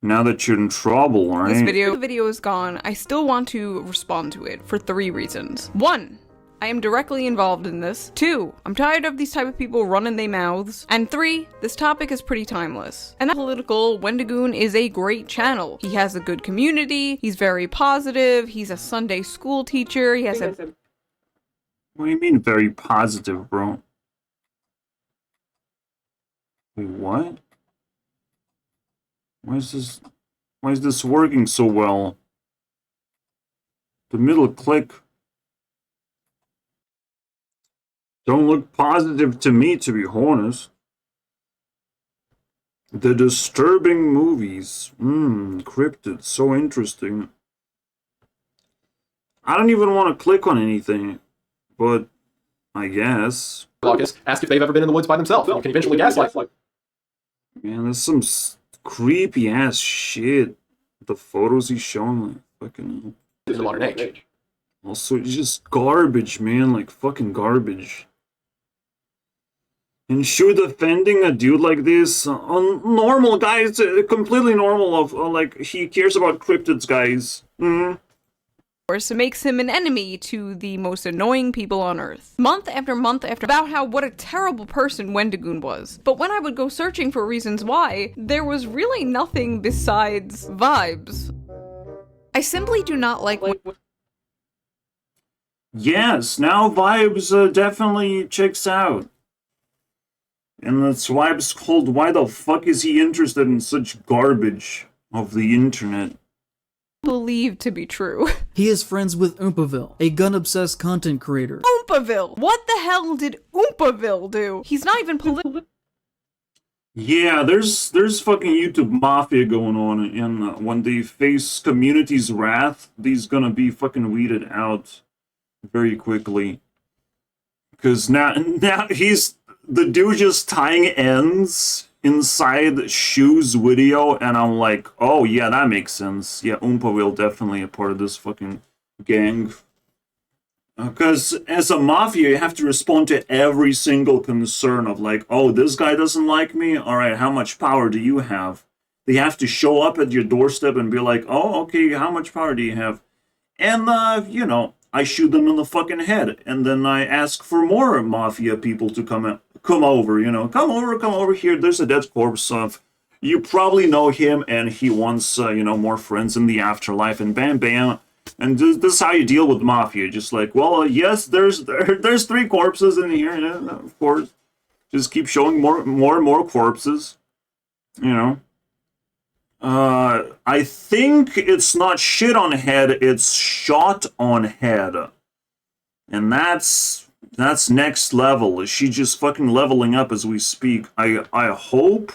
Now that you're in trouble, right? this video, the video is gone. I still want to respond to it for 3 reasons. 1, I am directly involved in this. 2, I'm tired of these type of people running their mouths. And 3, this topic is pretty timeless. And that political, Wendigoon is a great channel. He has a good community, he's very positive, he's a Sunday school teacher, he has a... What do you mean very positive, bro? Wait, what? Why is this working so well? The middle click don't look positive to me, to be honest. The disturbing movies. Cryptid, so interesting. I don't even want to click on anything, but I guess. Ask if they've ever been in the woods by themselves. You can eventually gaslight. Man, there's some creepy ass shit. The photos he's showing, like, fucking... In the modern age. Also, it's just garbage, man. Like, fucking garbage. And sure, defending a dude like this, normal guys, completely normal, like, he cares about cryptids, guys. course, makes him an enemy to the most annoying people on Earth. Month after month after about how what a terrible person Wendigoon was. But when I would go searching for reasons why, there was really nothing besides vibes. I simply do not like Yes, now Vibes definitely checks out. And that's why it's called Why the Fuck Is He Interested in Such Garbage of the Internet? believed to be true. He is friends with Oompaville, a gun-obsessed content creator. Oompaville! What the hell did Oompaville do? He's not even political. Yeah, there's fucking YouTube mafia going on, and when they face community's wrath, these gonna be fucking weeded out very quickly. Because now he's the dude just tying ends inside Shoe's video, and I'm like, oh yeah, that makes sense. Yeah, Oompaville definitely a part of this fucking gang. Because as a mafia, you have to respond to every single concern of like, oh, this guy doesn't like me? Alright, how much power do you have? They have to show up at your doorstep and be like, oh, okay, how much power do you have? And, you know, I shoot them in the fucking head. And then I ask for more mafia people to come over, you know. Come over here, there's a dead corpse of... You probably know him, and he wants, you know, more friends in the afterlife, and bam, bam. And this is how you deal with mafia. Just like, well, yes, there's 3 corpses in here, yeah, of course. Just keep showing more and more corpses, you know. I think it's not shit on head, it's shot on head. And that's next level. Is she just fucking leveling up as we speak? I hope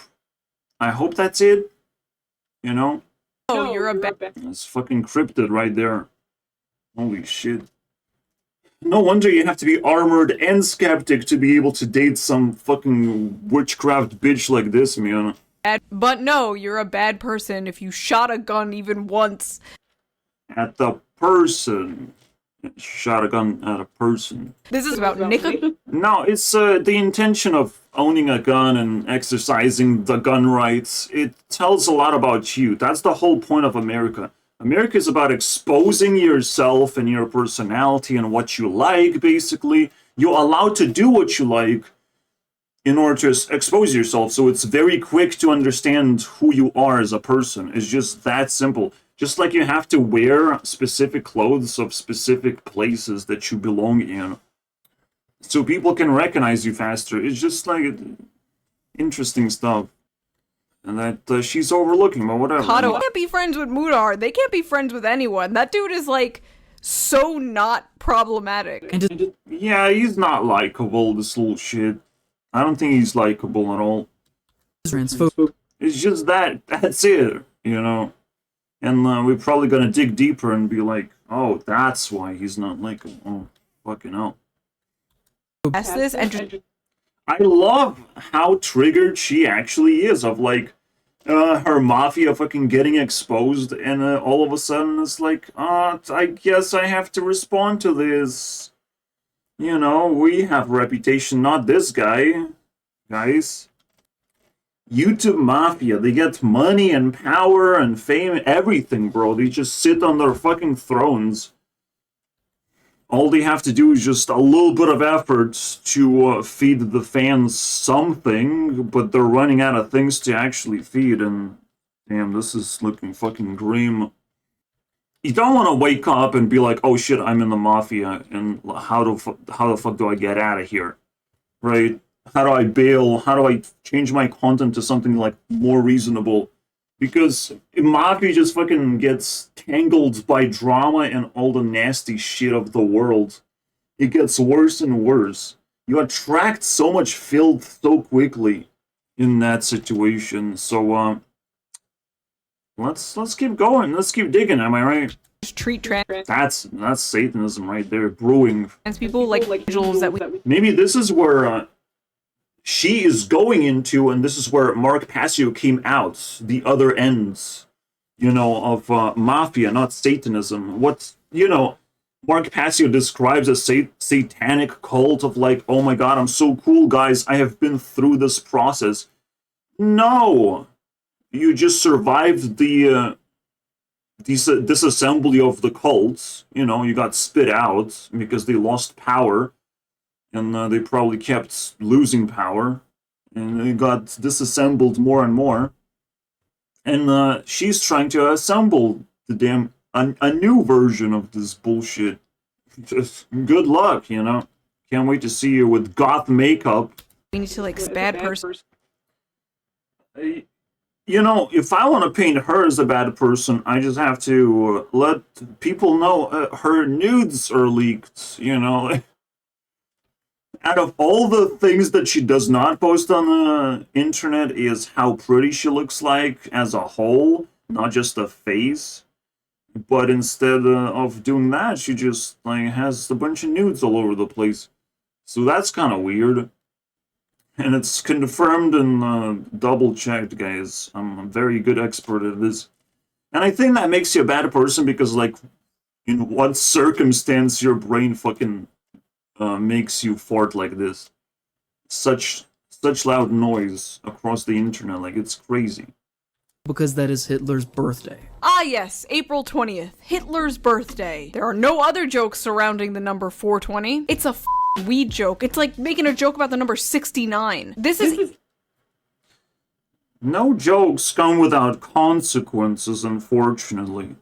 that's it. You know? Oh, you're a bad. That's fucking cryptid right there. Holy shit. No wonder you have to be armored and skeptic to be able to date some fucking witchcraft bitch like this, man. But no, you're a bad person if you shot a gun even once. At the person. Shot a gun at a person. This is about Nick. No, it's the intention of owning a gun and exercising the gun rights. It tells a lot about you. That's the whole point of America. America is about exposing yourself and your personality and what you like, basically. You're allowed to do what you like in order to expose yourself, so it's very quick to understand who you are as a person. It's just that simple. Just like you have to wear specific clothes of specific places that you belong in, so people can recognize you faster. It's just like interesting stuff. And that she's overlooking, but whatever. Kato can't be friends with Mudar. They can't be friends with anyone. That dude is like so not problematic. And yeah, he's not likable, this little shit. I don't think he's likable at all. his transphobic. It's just that's it, you know? And we're probably gonna dig deeper and be like, oh, that's why he's not likable. Oh, fucking hell. Test this and just I love how triggered she actually is of, like, her mafia fucking getting exposed, and all of a sudden it's like, I guess I have to respond to this. You know, we have a reputation, not this guy, guys. YouTube Mafia, they get money and power and fame, everything, bro. They just sit on their fucking thrones. All they have to do is just a little bit of effort to feed the fans something, but they're running out of things to actually feed, and damn, this is looking fucking grim. You don't want to wake up and be like, oh shit, I'm in the Mafia, and how the fuck do I get out of here? Right? How do I bail? How do I change my content to something like more reasonable? Because Mafia just fucking gets tangled by drama and all the nasty shit of the world. It gets worse and worse. You attract so much filth so quickly in that situation. So let's keep going. Let's keep digging. Am I right? treat trans That's Satanism right there, brewing. people like angels that we Maybe this is where she is going into, and this is where Mark Passio came out, the other ends, you know, of Mafia, not Satanism. What, you know, Mark Passio describes a satanic cult of like, oh my god, I'm so cool, guys, I have been through this process. No! You just survived the disassembly of the cult. You know, you got spit out because they lost power. And they probably kept losing power, and they got disassembled more and more. And she's trying to assemble the damn a new version of this bullshit. Just good luck, you know. Can't wait to see you with goth makeup. need to like bad person. You know, if I want to paint her as a bad person, I just have to let people know her nudes are leaked. You know. Out of all the things that she does not post on the internet is how pretty she looks like as a whole, not just a face. But instead of doing that, she just like has a bunch of nudes all over the place. So that's kind of weird. And it's confirmed and double-checked, guys. I'm a very good expert at this. And I think that makes you a bad person because, like, in what circumstance your brain fucking makes you fart like this. Such loud noise across the internet, like it's crazy. Because that is Hitler's birthday. Ah yes, April 20th, Hitler's birthday. There are no other jokes surrounding the number 420. It's a weed joke. It's like making a joke about the number 69. This is... No jokes come without consequences, unfortunately.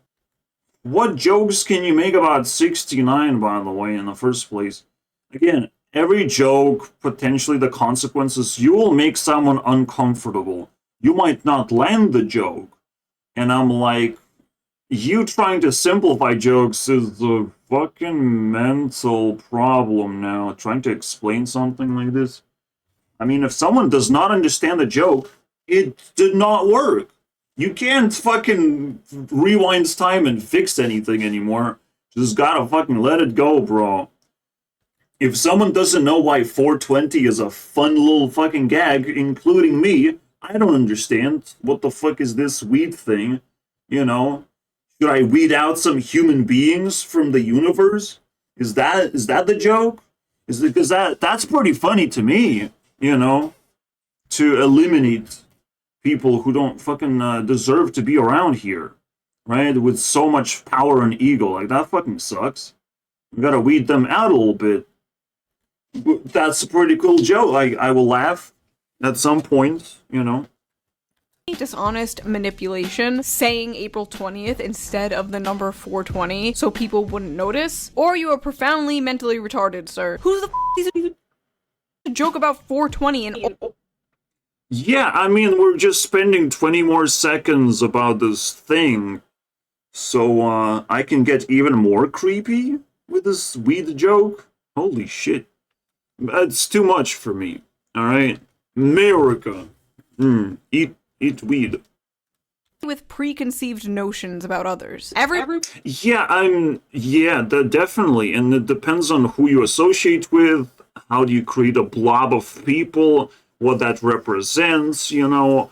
What jokes can you make about 69, by the way, in the first place? Again, every joke, potentially the consequences, you will make someone uncomfortable. You might not land the joke. And I'm like, you trying to simplify jokes is a fucking mental problem now. Trying to explain something like this. I mean, if someone does not understand the joke, it did not work. You can't fucking rewind time and fix anything anymore. Just gotta fucking let it go, bro. If someone doesn't know why 420 is a fun little fucking gag, including me, I don't understand. What the fuck is this weed thing? You know? Should I weed out some human beings from the universe? Is that the joke? Because that's pretty funny to me, you know? To eliminate people who don't fucking deserve to be around here, right? With so much power and ego. Like, that fucking sucks. We gotta weed them out a little bit. That's a pretty cool joke. I will laugh at some point, you know. Dishonest manipulation, saying April 20th instead of the number 420 so people wouldn't notice. Or you are profoundly mentally retarded, sir. Who the f is a joke about 420 and... Yeah, I mean, we're just spending 20 more seconds about this thing. So, I can get even more creepy with this weed joke? Holy shit. That's too much for me. Alright? America. eat weed. With preconceived notions about others. Yeah, definitely, and it depends on who you associate with, how do you create a blob of people, what that represents, you know.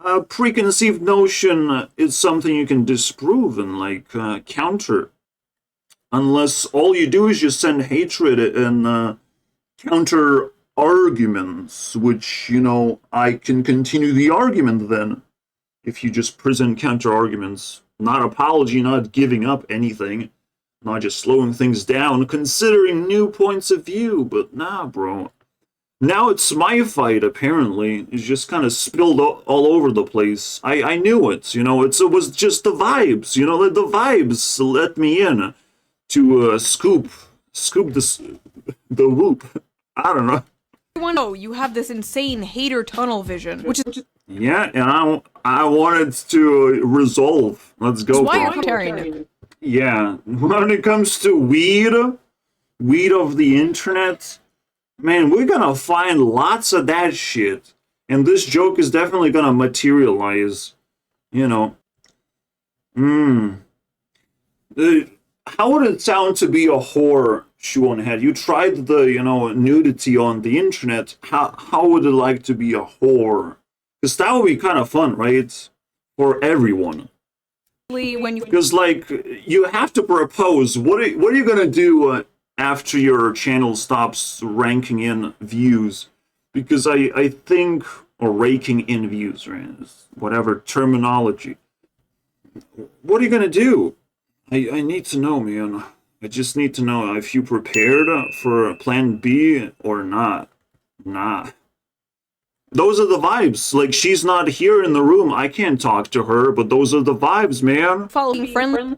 A preconceived notion is something you can disprove and, like, counter. Unless all you do is just send hatred and counter arguments, which, you know, I can continue the argument then. If you just present counter arguments, not apology, not giving up anything, not just slowing things down, considering new points of view, but nah, bro. Now it's my fight, apparently. It's just kind of spilled all over the place. I knew it, you know, it was just the vibes, you know, the vibes let me in to scoop the whoop. I don't know. You have this insane hater tunnel vision, which is Yeah, and I wanted to resolve. Let's go, why bro. you're contrarian. Yeah, when it comes to weed of the internet, man, we're gonna find lots of that shit. And this joke is definitely gonna materialize, you know. How would it sound to be a whore, Shoe0nHead? You tried the, you know, nudity on the internet. How would it like to be a whore? Because that would be kind of fun, right? For everyone. Because, like, you have to propose. What are you gonna do after your channel stops ranking in views? Because I think, or raking in views, right? Whatever terminology. What are you gonna do? I need to know, man. I just need to know if you prepared for plan B or not. Nah. Those are the vibes. Like, she's not here in the room. I can't talk to her, but those are the vibes, man. Following friendly.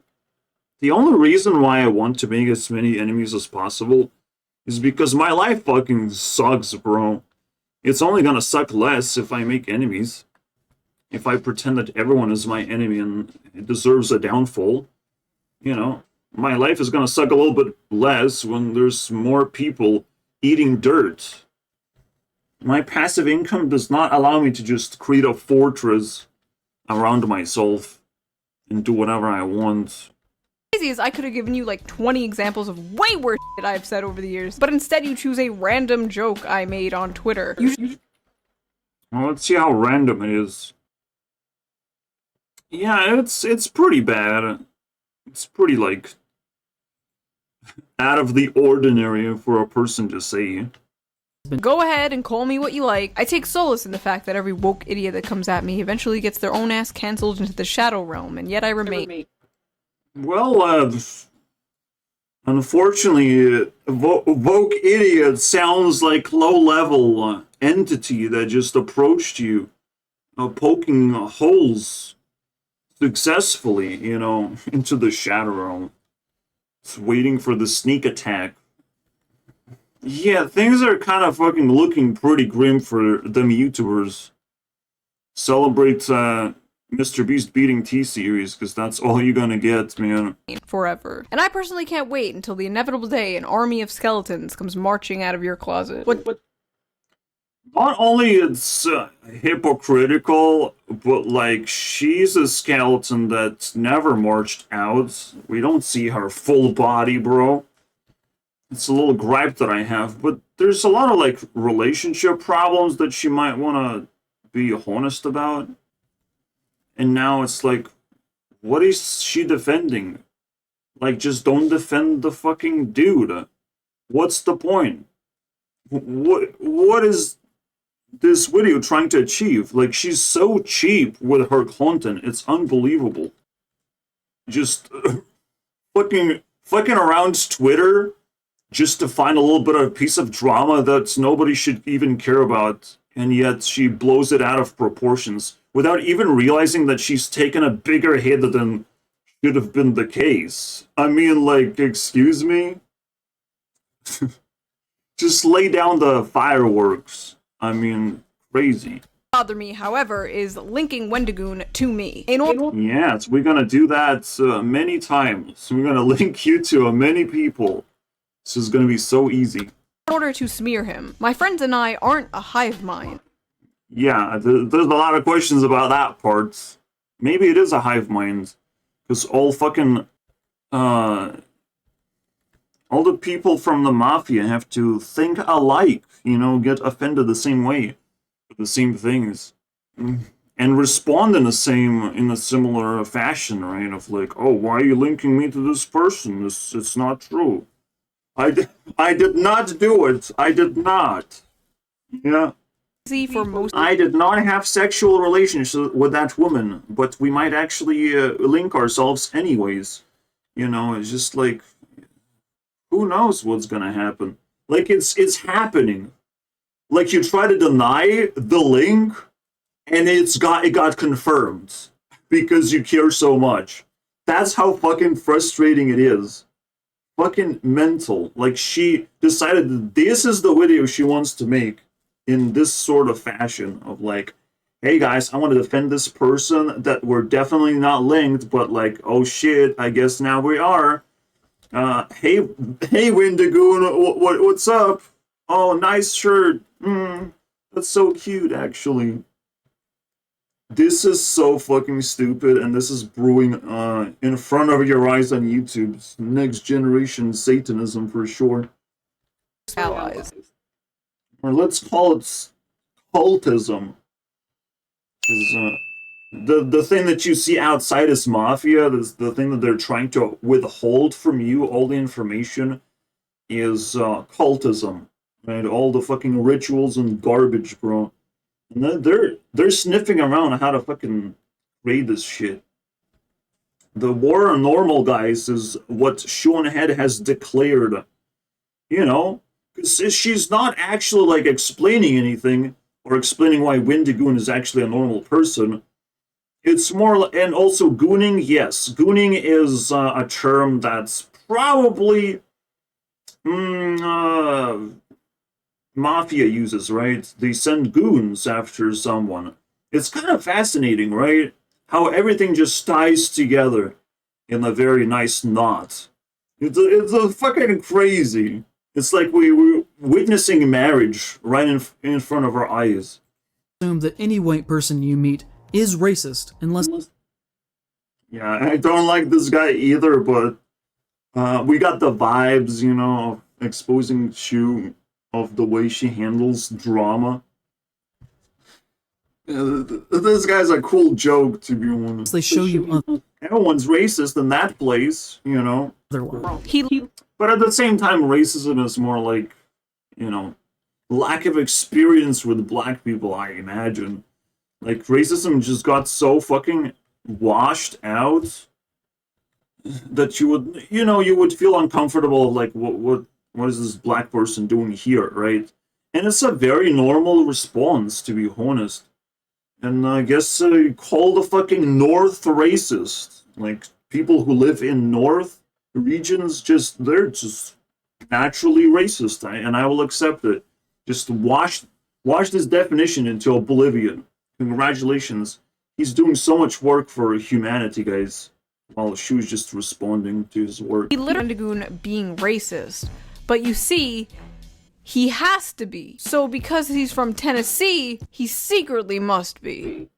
The only reason why I want to make as many enemies as possible is because my life fucking sucks, bro. It's only gonna suck less if I make enemies. If I pretend that everyone is my enemy and it deserves a downfall, you know, my life is gonna suck a little bit less when there's more people eating dirt. My passive income does not allow me to just create a fortress around myself and do whatever I want. Crazy is I could have given you like 20 examples of way worse shit I've said over the years, but instead you choose a random joke I made on Twitter. Well, let's see how random it is. Yeah, it's pretty bad. It's pretty, like, out of the ordinary for a person to say. Go ahead and call me what you like. I take solace in the fact that every woke idiot that comes at me eventually gets their own ass cancelled into the shadow realm, and yet I remain. Well, unfortunately, woke idiot sounds like low-level entity that just approached you, poking holes successfully, you know, into the shadow realm. It's waiting for the sneak attack. Yeah, things are kind of fucking looking pretty grim for them YouTubers. Celebrate Mr. Beast beating T-Series, because that's all you're gonna get, man. Forever. And I personally can't wait until the inevitable day an army of skeletons comes marching out of your closet. What? Not only it's hypocritical, but, like, she's a skeleton that never marched out. We don't see her full body, bro. It's a little gripe that I have, but there's a lot of, like, relationship problems that she might want to be honest about. And now it's like, what is she defending? Like, just don't defend the fucking dude. What's the point? What is this video trying to achieve? Like, she's so cheap with her content, it's unbelievable. Just fucking around Twitter just to find a little bit of a piece of drama that nobody should even care about, and yet she blows it out of proportions without even realizing that she's taken a bigger hit than should have been the case. I mean, like, excuse me? Just lay down the fireworks. I mean, crazy. Bother me, however, is linking Wendigoon to me. Yes, we're gonna do that many times. We're gonna link you to many people. This is gonna be so easy. In order to smear him. My friends and I aren't a hive mind. Yeah, there's a lot of questions about that part. Maybe it is a hive mind, because all fucking all the people from the mafia have to think alike, you know, get offended the same way, with the same things, and respond in a similar fashion, right? Of like, oh, why are you linking me to this person? It's not true. I did not do it. I did not. Yeah. For most I did not have sexual relations with that woman, but we might actually link ourselves anyways. You know, it's just like, who knows what's gonna happen? Like it's happening. Like you try to deny the link, and it got confirmed because you care so much. That's how fucking frustrating it is. Fucking mental. Like she decided that this is the video she wants to make in this sort of fashion of like, hey guys, I want to defend this person that we're definitely not linked, but like, oh shit, I guess now we are. Hey Windigoon, what's up? Oh, nice shirt. That's so cute, actually. This is so fucking stupid, and this is brewing in front of your eyes on YouTube. It's next generation Satanism for sure. allies. Or let's call it cultism. The thing that you see outside is mafia. The thing that they're trying to withhold from you, all the information, is cultism. Right? All the fucking rituals and garbage, bro. And they're sniffing around on how to fucking create this shit. The war on normal, guys, is what Shoe0nHead has declared. You know? Because she's not actually, like, explaining anything, or explaining why Windigoon is actually a normal person. It's more, and also gooning, yes. Gooning is a term that's probably mafia uses, right? They send goons after someone. It's kind of fascinating, right? How everything just ties together in a very nice knot. It's a fucking crazy. It's like we were witnessing marriage right in front of our eyes. Assume that any white person you meet is racist unless Yeah, I don't like this guy either, but we got the vibes, you know, exposing Shoe of the way she handles drama. This guy's a cool joke, to be honest. they show you Everyone's racist in that place, you know. otherwise. But at the same time, racism is more like, you know, lack of experience with black people, I imagine. Like, racism just got so fucking washed out that you would, you know, you would feel uncomfortable, like, what is this black person doing here, right? And it's a very normal response, to be honest. And I guess call the fucking North racist. Like, people who live in North regions, they're just naturally racist, and I will accept it. Just wash this definition into oblivion. Congratulations. He's doing so much work for humanity, guys, while Shoe's just responding to his work. He literally Windigoon being racist, but you see, he has to be. So because he's from Tennessee, he secretly must be.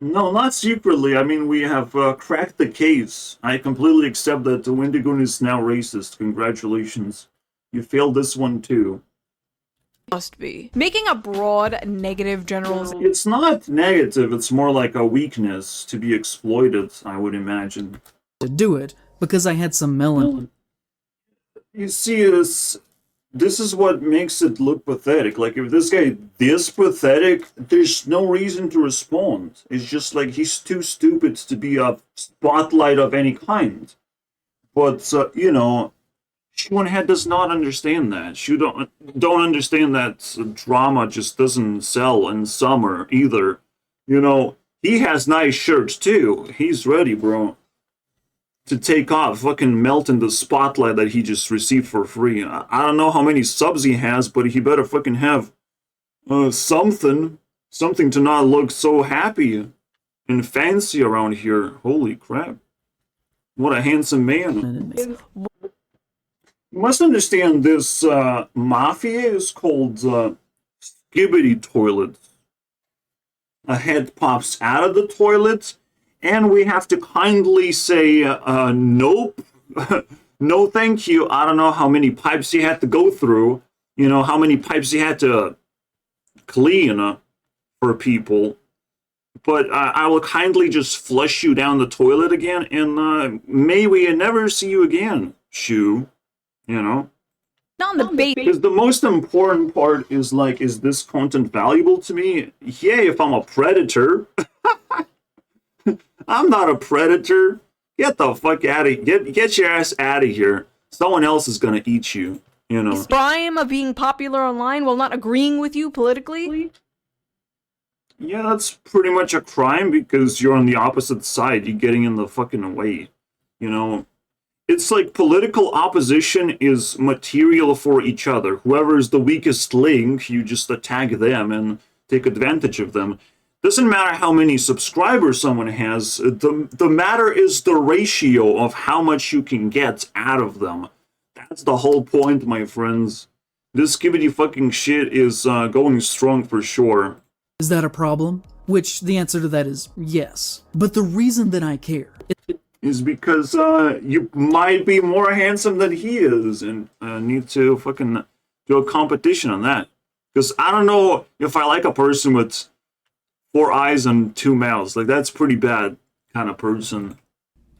No, not secretly. I mean, we have cracked the case. I completely accept that the Windigoon is now racist. Congratulations. You failed this one too. Must be. Making a broad negative generalization. It's not negative, it's more like a weakness to be exploited, I would imagine. To do it because I had some melon. You see, this is what makes it look pathetic. Like, if this guy this pathetic, there's no reason to respond. It's just like he's too stupid to be a spotlight of any kind. But, you know, Shoe0nHead does not understand that. Don't understand that drama just doesn't sell in summer either. You know, he has nice shirts too. He's ready, bro, to take off, fucking melt in the spotlight that he just received for free. I don't know how many subs he has, but he better fucking have something to not look so happy and fancy around here. Holy crap. What a handsome man. You must understand this mafia is called Skibidi toilets. a head pops out of the toilet, and we have to kindly say, nope, no thank you. I don't know how many pipes he had to go through, you know, how many pipes he had to clean for people. But I will kindly just flush you down the toilet again, and may we never see you again, Shoe, you know? Not on the base. Because the most important part is, like, is this content valuable to me? Yeah, if I'm a predator. I'm not a predator. Get the fuck out of here. Get your ass out of here. Someone else is gonna eat you, you know? Crime of being popular online while not agreeing with you politically? Yeah, that's pretty much a crime because you're on the opposite side. You're getting in the fucking way, you know? It's like political opposition is material for each other. Whoever is the weakest link, you just attack them and take advantage of them. Doesn't matter how many subscribers someone has. The matter is the ratio of how much you can get out of them. That's the whole point, my friends. This Skibidi fucking shit is going strong for sure. Is that a problem? Which the answer to that is yes. But the reason that I care is because you might be more handsome than he is, and need to fucking do a competition on that. Because I don't know if I like a person with 4 eyes and 2 mouths. Like, that's pretty bad kind of person.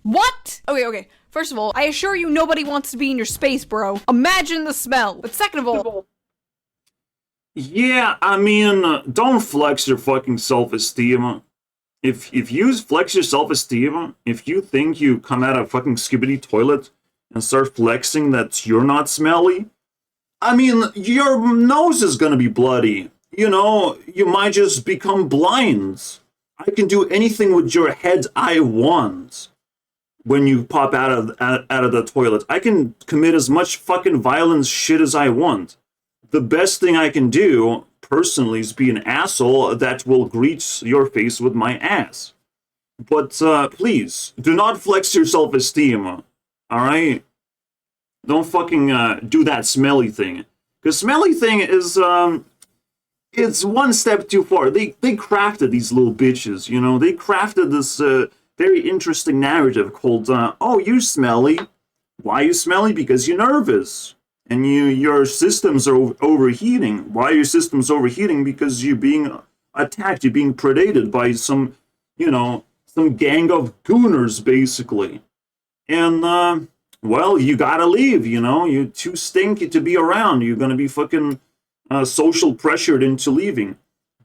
What? Okay. First of all, I assure you nobody wants to be in your space, bro. Imagine the smell. But second of all... Yeah, I mean, don't flex your fucking self-esteem. If you flex your self-esteem, if you think you come out of fucking Skibidi toilet and start flexing that you're not smelly, I mean, your nose is gonna be bloody. You know, you might just become blind. I can do anything with your head I want when you pop out of the toilet. I can commit as much fucking violence shit as I want. The best thing I can do, personally, is be an asshole that will greet your face with my ass. But, please, do not flex your self-esteem, alright? Don't fucking, do that smelly thing. Because smelly thing is, it's one step too far. They crafted these little bitches, you know? They crafted this, very interesting narrative called, oh, you're smelly. Why are you smelly? Because you're nervous. And your systems are overheating. Why are your systems overheating? Because you're being attacked. You're being predated by some, you know, some gang of gooners, basically. And, well, you gotta leave, you know? You're too stinky to be around. You're gonna be fucking social pressured into leaving.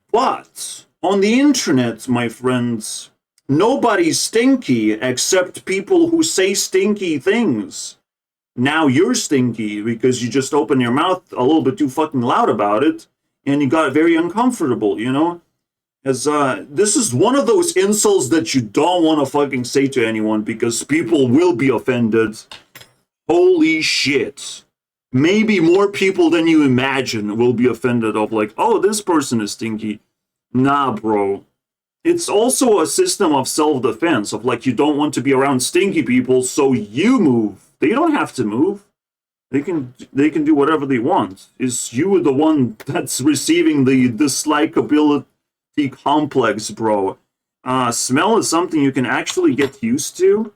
But on the internet, my friends, nobody's stinky except people who say stinky things. Now you're stinky because you just opened your mouth a little bit too fucking loud about it, and you got very uncomfortable, you know? As, this is one of those insults that you don't want to fucking say to anyone because people will be offended. Holy shit. Maybe more people than you imagine will be offended of like, oh, this person is stinky. Nah, bro. It's also a system of self-defense, of like, you don't want to be around stinky people, so you move. They don't have to move. They can do whatever they want. Is you the one that's receiving the dislikability complex, bro? Smell is something you can actually get used to.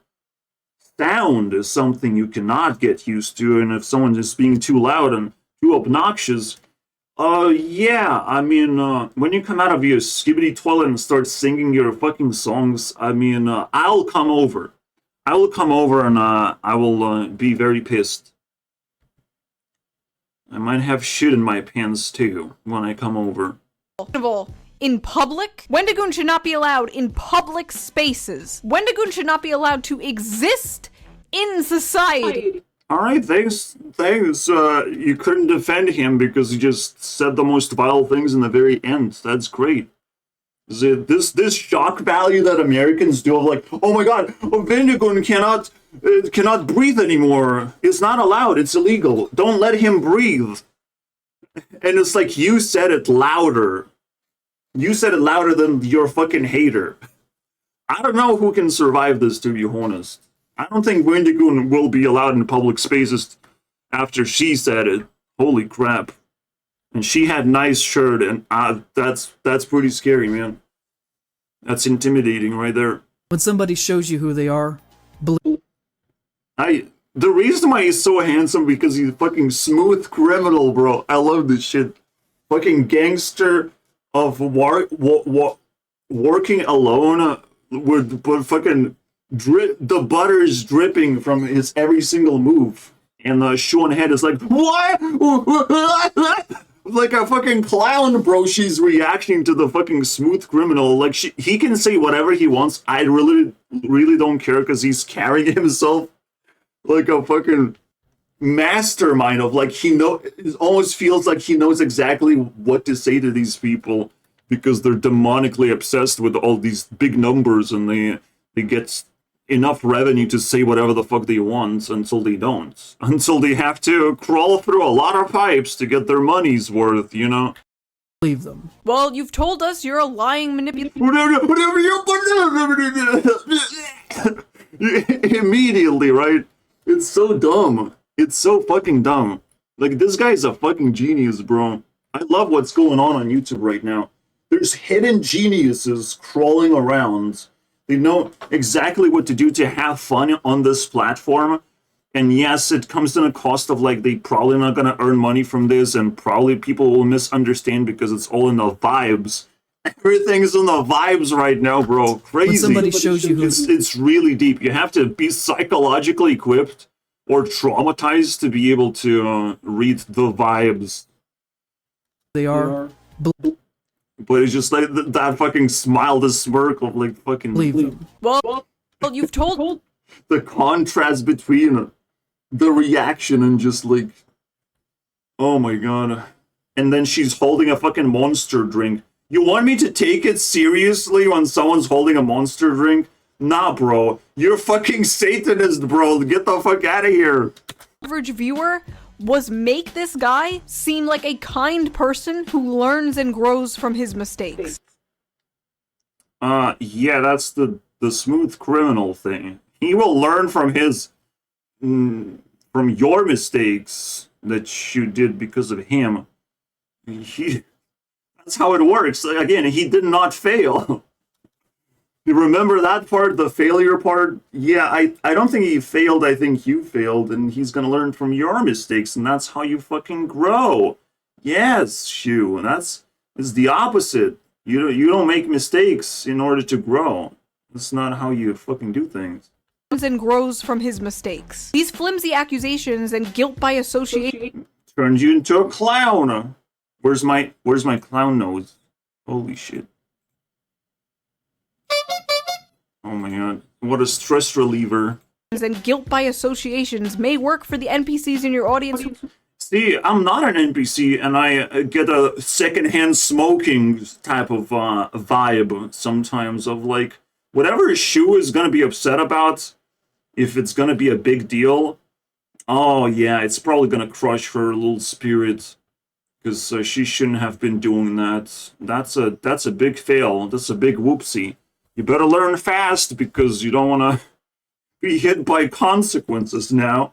Sound is something you cannot get used to, and if someone is being too loud and too obnoxious, yeah, I mean, when you come out of your Skibidi toilet and start singing your fucking songs, I mean, I'll come over. I will come over and I will be very pissed. I might have shit in my pants too when I come over. First of all, in public, Wendigoon should not be allowed in public spaces. Wendigoon should not be allowed to exist in society. Alright, thanks. You couldn't defend him because he just said the most vile things in the very end. That's great. This shock value that Americans do of like, oh my god, Wendigoon cannot breathe anymore. It's not allowed. It's illegal. Don't let him breathe. And it's like, you said it louder. You said it louder than your fucking hater. I don't know who can survive this, to be honest. I don't think Wendigoon will be allowed in public spaces after she said it. Holy crap. And she had nice shirt, and that's pretty scary, man. That's intimidating right there. When somebody shows you who they are, believe. The reason why he's so handsome because he's a fucking smooth criminal, bro. I love this shit. Fucking gangster of working alone with fucking the butter is dripping from his every single move. And the Shoe0nHead is like, what? Like a fucking clown, bro. She's reacting to the fucking smooth criminal. Like he can say whatever he wants. I really don't care because he's carrying himself like a fucking mastermind of like it almost feels like he knows exactly what to say to these people because they're demonically obsessed with all these big numbers and they get enough revenue to say whatever the fuck they want until they don't. Until they have to crawl through a lot of pipes to get their money's worth, you know? Believe them. Well, you've told us you're a lying manipulator. Immediately, right? It's so dumb. It's so fucking dumb. Like, this guy's a fucking genius, bro. I love what's going on YouTube right now. There's hidden geniuses crawling around. They know exactly what to do to have fun on this platform. And yes, it comes in a cost of, like, they probably not going to earn money from this, and probably people will misunderstand because it's all in the vibes. Everything's in the vibes right now, bro. Crazy. When somebody shows you it's really deep. You have to be psychologically equipped or traumatized to be able to read the vibes. They are. But it's just like that fucking smile, the smirk of like fucking... Believe them. Well, you've told... The contrast between the reaction and just like... Oh my god. And then she's holding a fucking monster drink. You want me to take it seriously when someone's holding a monster drink? Nah, bro. You're fucking Satanist, bro. Get the fuck out of here. Average viewer was make this guy seem like a kind person who learns and grows from his mistakes. Yeah, that's the smooth criminal thing. He will learn from from your mistakes that you did because of him. That's how it works. Again, he did not fail. You remember that part, the failure part? Yeah, I don't think he failed. I think you failed, and he's gonna learn from your mistakes, and that's how you fucking grow. Yes, Shoe. It's the opposite. You don't make mistakes in order to grow. That's not how you fucking do things. And grows from his mistakes. These flimsy accusations and guilt by association Turns you into a clown. Where's my clown nose? Holy shit. Oh my god. What a stress reliever. and guilt by associations may work for the NPCs in your audience. See, I'm not an NPC, and I get a secondhand smoking type of vibe sometimes of like, whatever Shoe is going to be upset about, if it's going to be a big deal, oh yeah, it's probably going to crush her little spirit, because she shouldn't have been doing that. That's a big fail. That's a big whoopsie. You better learn fast, because you don't want to be hit by consequences now.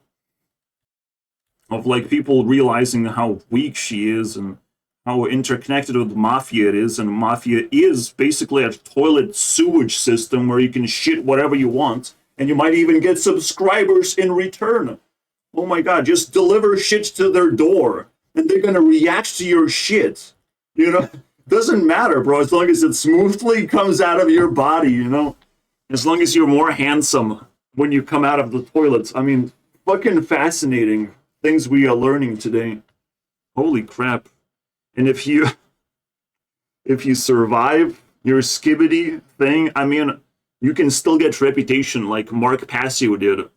Of like people realizing how weak she is and how interconnected with Mafia it is, and Mafia is basically a toilet sewage system where you can shit whatever you want, and you might even get subscribers in return. Oh my god, just deliver shit to their door, and they're gonna react to your shit. You know, doesn't matter, bro, as long as it smoothly comes out of your body, you know? As long as you're more handsome when you come out of the toilets. I mean, fucking fascinating things we are learning today. Holy crap. And if you survive your Skibidi thing, I mean, you can still get reputation like Mark Passio did.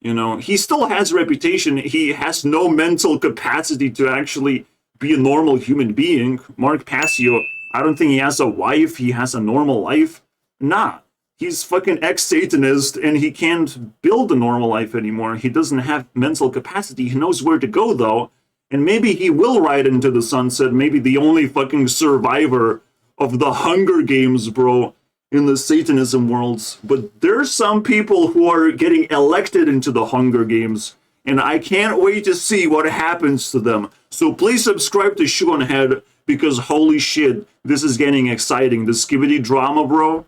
You know, he still has reputation. He has no mental capacity to actually be a normal human being. Mark Passio, I don't think he has a wife. He has a normal life. Nah. He's fucking ex-Satanist, and he can't build a normal life anymore. He doesn't have mental capacity. He knows where to go, though. And maybe he will ride into the sunset. Maybe the only fucking survivor of the Hunger Games, bro, in the Satanism worlds. But there's some people who are getting elected into the Hunger Games, and I can't wait to see what happens to them. So please subscribe to Shoe0nHead. because holy shit, this is getting exciting. The Skibidi drama, bro.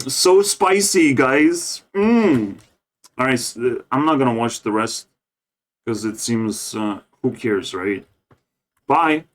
So spicy, guys. Alright, I'm not gonna watch the rest because it seems, who cares, right? Bye.